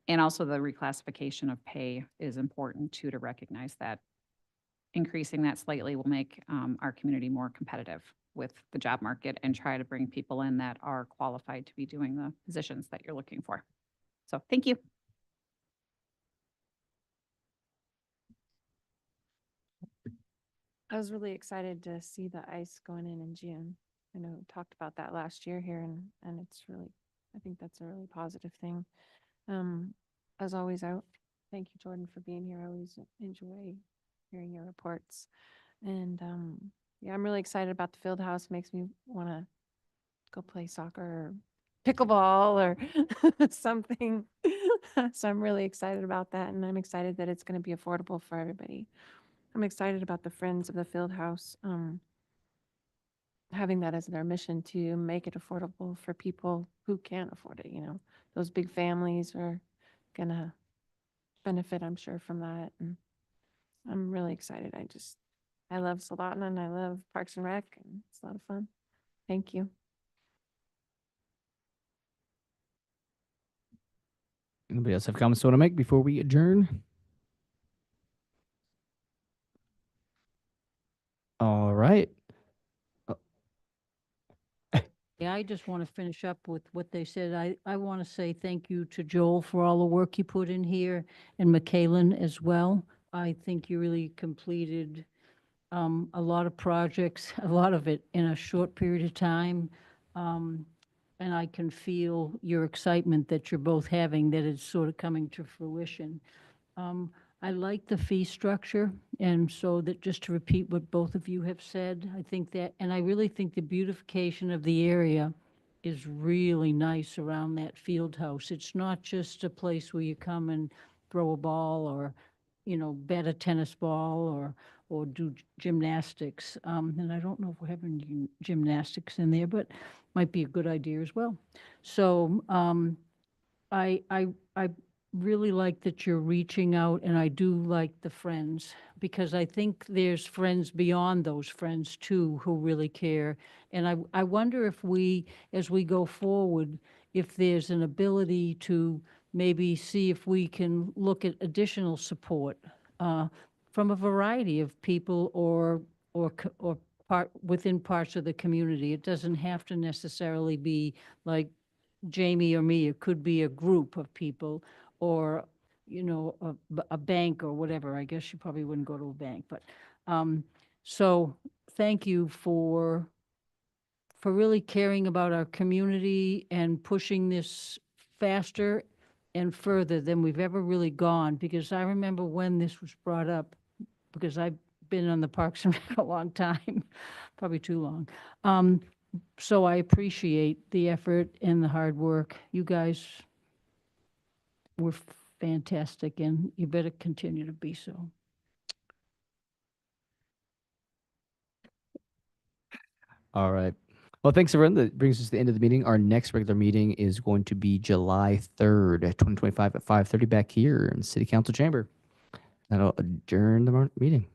And also the reclassification of pay is important too, to recognize that increasing that slightly will make our community more competitive with the job market and try to bring people in that are qualified to be doing the positions that you're looking for. So thank you. I was really excited to see the ice going in June. I know we talked about that last year here and it's really, I think that's a really positive thing. As always, I thank you, Jordan, for being here. I always enjoy hearing your reports. And yeah, I'm really excited about the field house. Makes me want to go play soccer or pickleball or something. So I'm really excited about that. And I'm excited that it's going to be affordable for everybody. I'm excited about the Friends of the Field House having that as their mission to make it affordable for people who can't afford it. Those big families are gonna benefit, I'm sure, from that. And I'm really excited. I love Soldotna and I love Parks and Rec, and it's a lot of fun. Thank you. Anybody else have comments they want to make before we adjourn? All right. Yeah, I just want to finish up with what they said. I want to say thank you to Joel for all the work you put in here and Michaelan as well. I think you really completed a lot of projects, a lot of it in a short period of time. and I can feel your excitement that you're both having, that it's sort of coming to fruition. I like the fee structure, and so that, just to repeat what both of you have said, I think that, and I really think the beautification of the area is really nice around that field house. It's not just a place where you come and throw a ball or, bet a tennis ball or do gymnastics. And I don't know if we're having gymnastics in there, but might be a good idea as well. So, I really like that you're reaching out, and I do like the friends, because I think there's friends beyond those friends too who really care. And I wonder if we, as we go forward, if there's an ability to maybe see if we can look at additional support from a variety of people or within parts of the community. It doesn't have to necessarily be like Jamie or me. It could be a group of people, or, a bank or whatever. I guess you probably wouldn't go to a bank, but, so thank you for really caring about our community and pushing this faster and further than we've ever really gone, because I remember when this was brought up, because I've been on the Parks and Rec a long time, probably too long. So I appreciate the effort and the hard work. You guys were fantastic, and you better continue to be so. All right. Well, thanks, everyone. That brings us to the end of the meeting. Our next regular meeting is going to be July 3rd, 2025 at 5:30 back here in City Council Chamber. That'll adjourn the meeting.